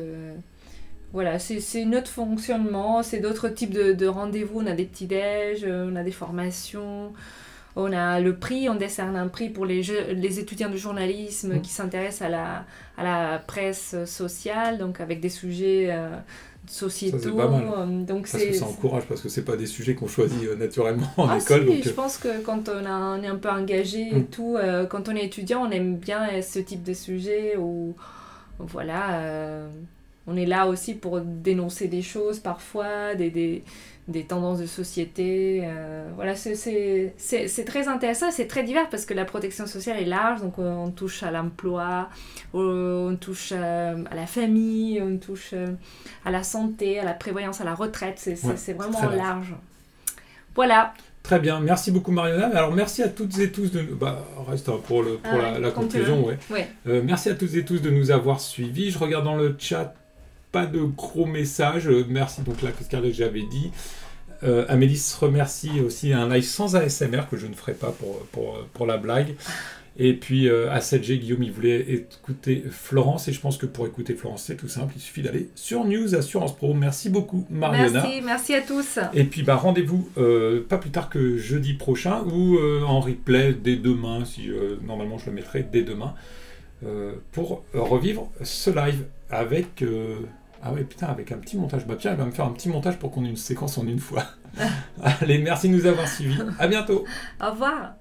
D: voilà, c'est notre fonctionnement, c'est d'autres types de rendez-vous. On a des petits-déj, on a des formations, on a le prix, on décerne un prix pour les étudiants de journalisme qui s'intéressent à la presse sociale, donc avec des sujets sociétaux. Ça, c'est pas mal. Donc
A: parce que ça encourage, parce que c'est pas des sujets qu'on choisit naturellement en école.
D: Si, donc... Je pense que quand on est un peu engagé et tout, quand on est étudiant, on aime bien ce type de sujet où... Voilà, on est là aussi pour dénoncer des choses parfois, des tendances de société. Voilà, c'est très intéressant, c'est très divers parce que la protection sociale est large, donc on touche à l'emploi, on touche à la famille, on touche à la santé, à la prévoyance, à la retraite, c'est vraiment large. Voilà.
A: Très bien, merci beaucoup Marionna. Alors merci à toutes et tous reste pour la conclusion. Merci à toutes et tous de nous avoir suivis. Je regarde dans le chat, pas de gros messages. Merci donc là, Scarlett, j'avais dit. Amélie se remercie aussi à un live sans ASMR que je ne ferai pas pour la blague. Et puis à 7G, Guillaume, il voulait écouter Florence. Et je pense que pour écouter Florence, c'est tout simple. Il suffit d'aller sur News Assurance Pro. Merci beaucoup, Marionna.
D: Merci à tous.
A: Et puis rendez-vous pas plus tard que jeudi prochain ou en replay dès demain, si normalement je le mettrai dès demain, pour revivre ce live avec... avec un petit montage. Pierre, il va me faire un petit montage pour qu'on ait une séquence en une fois. Allez, merci de nous avoir suivis. À bientôt.
D: Au revoir.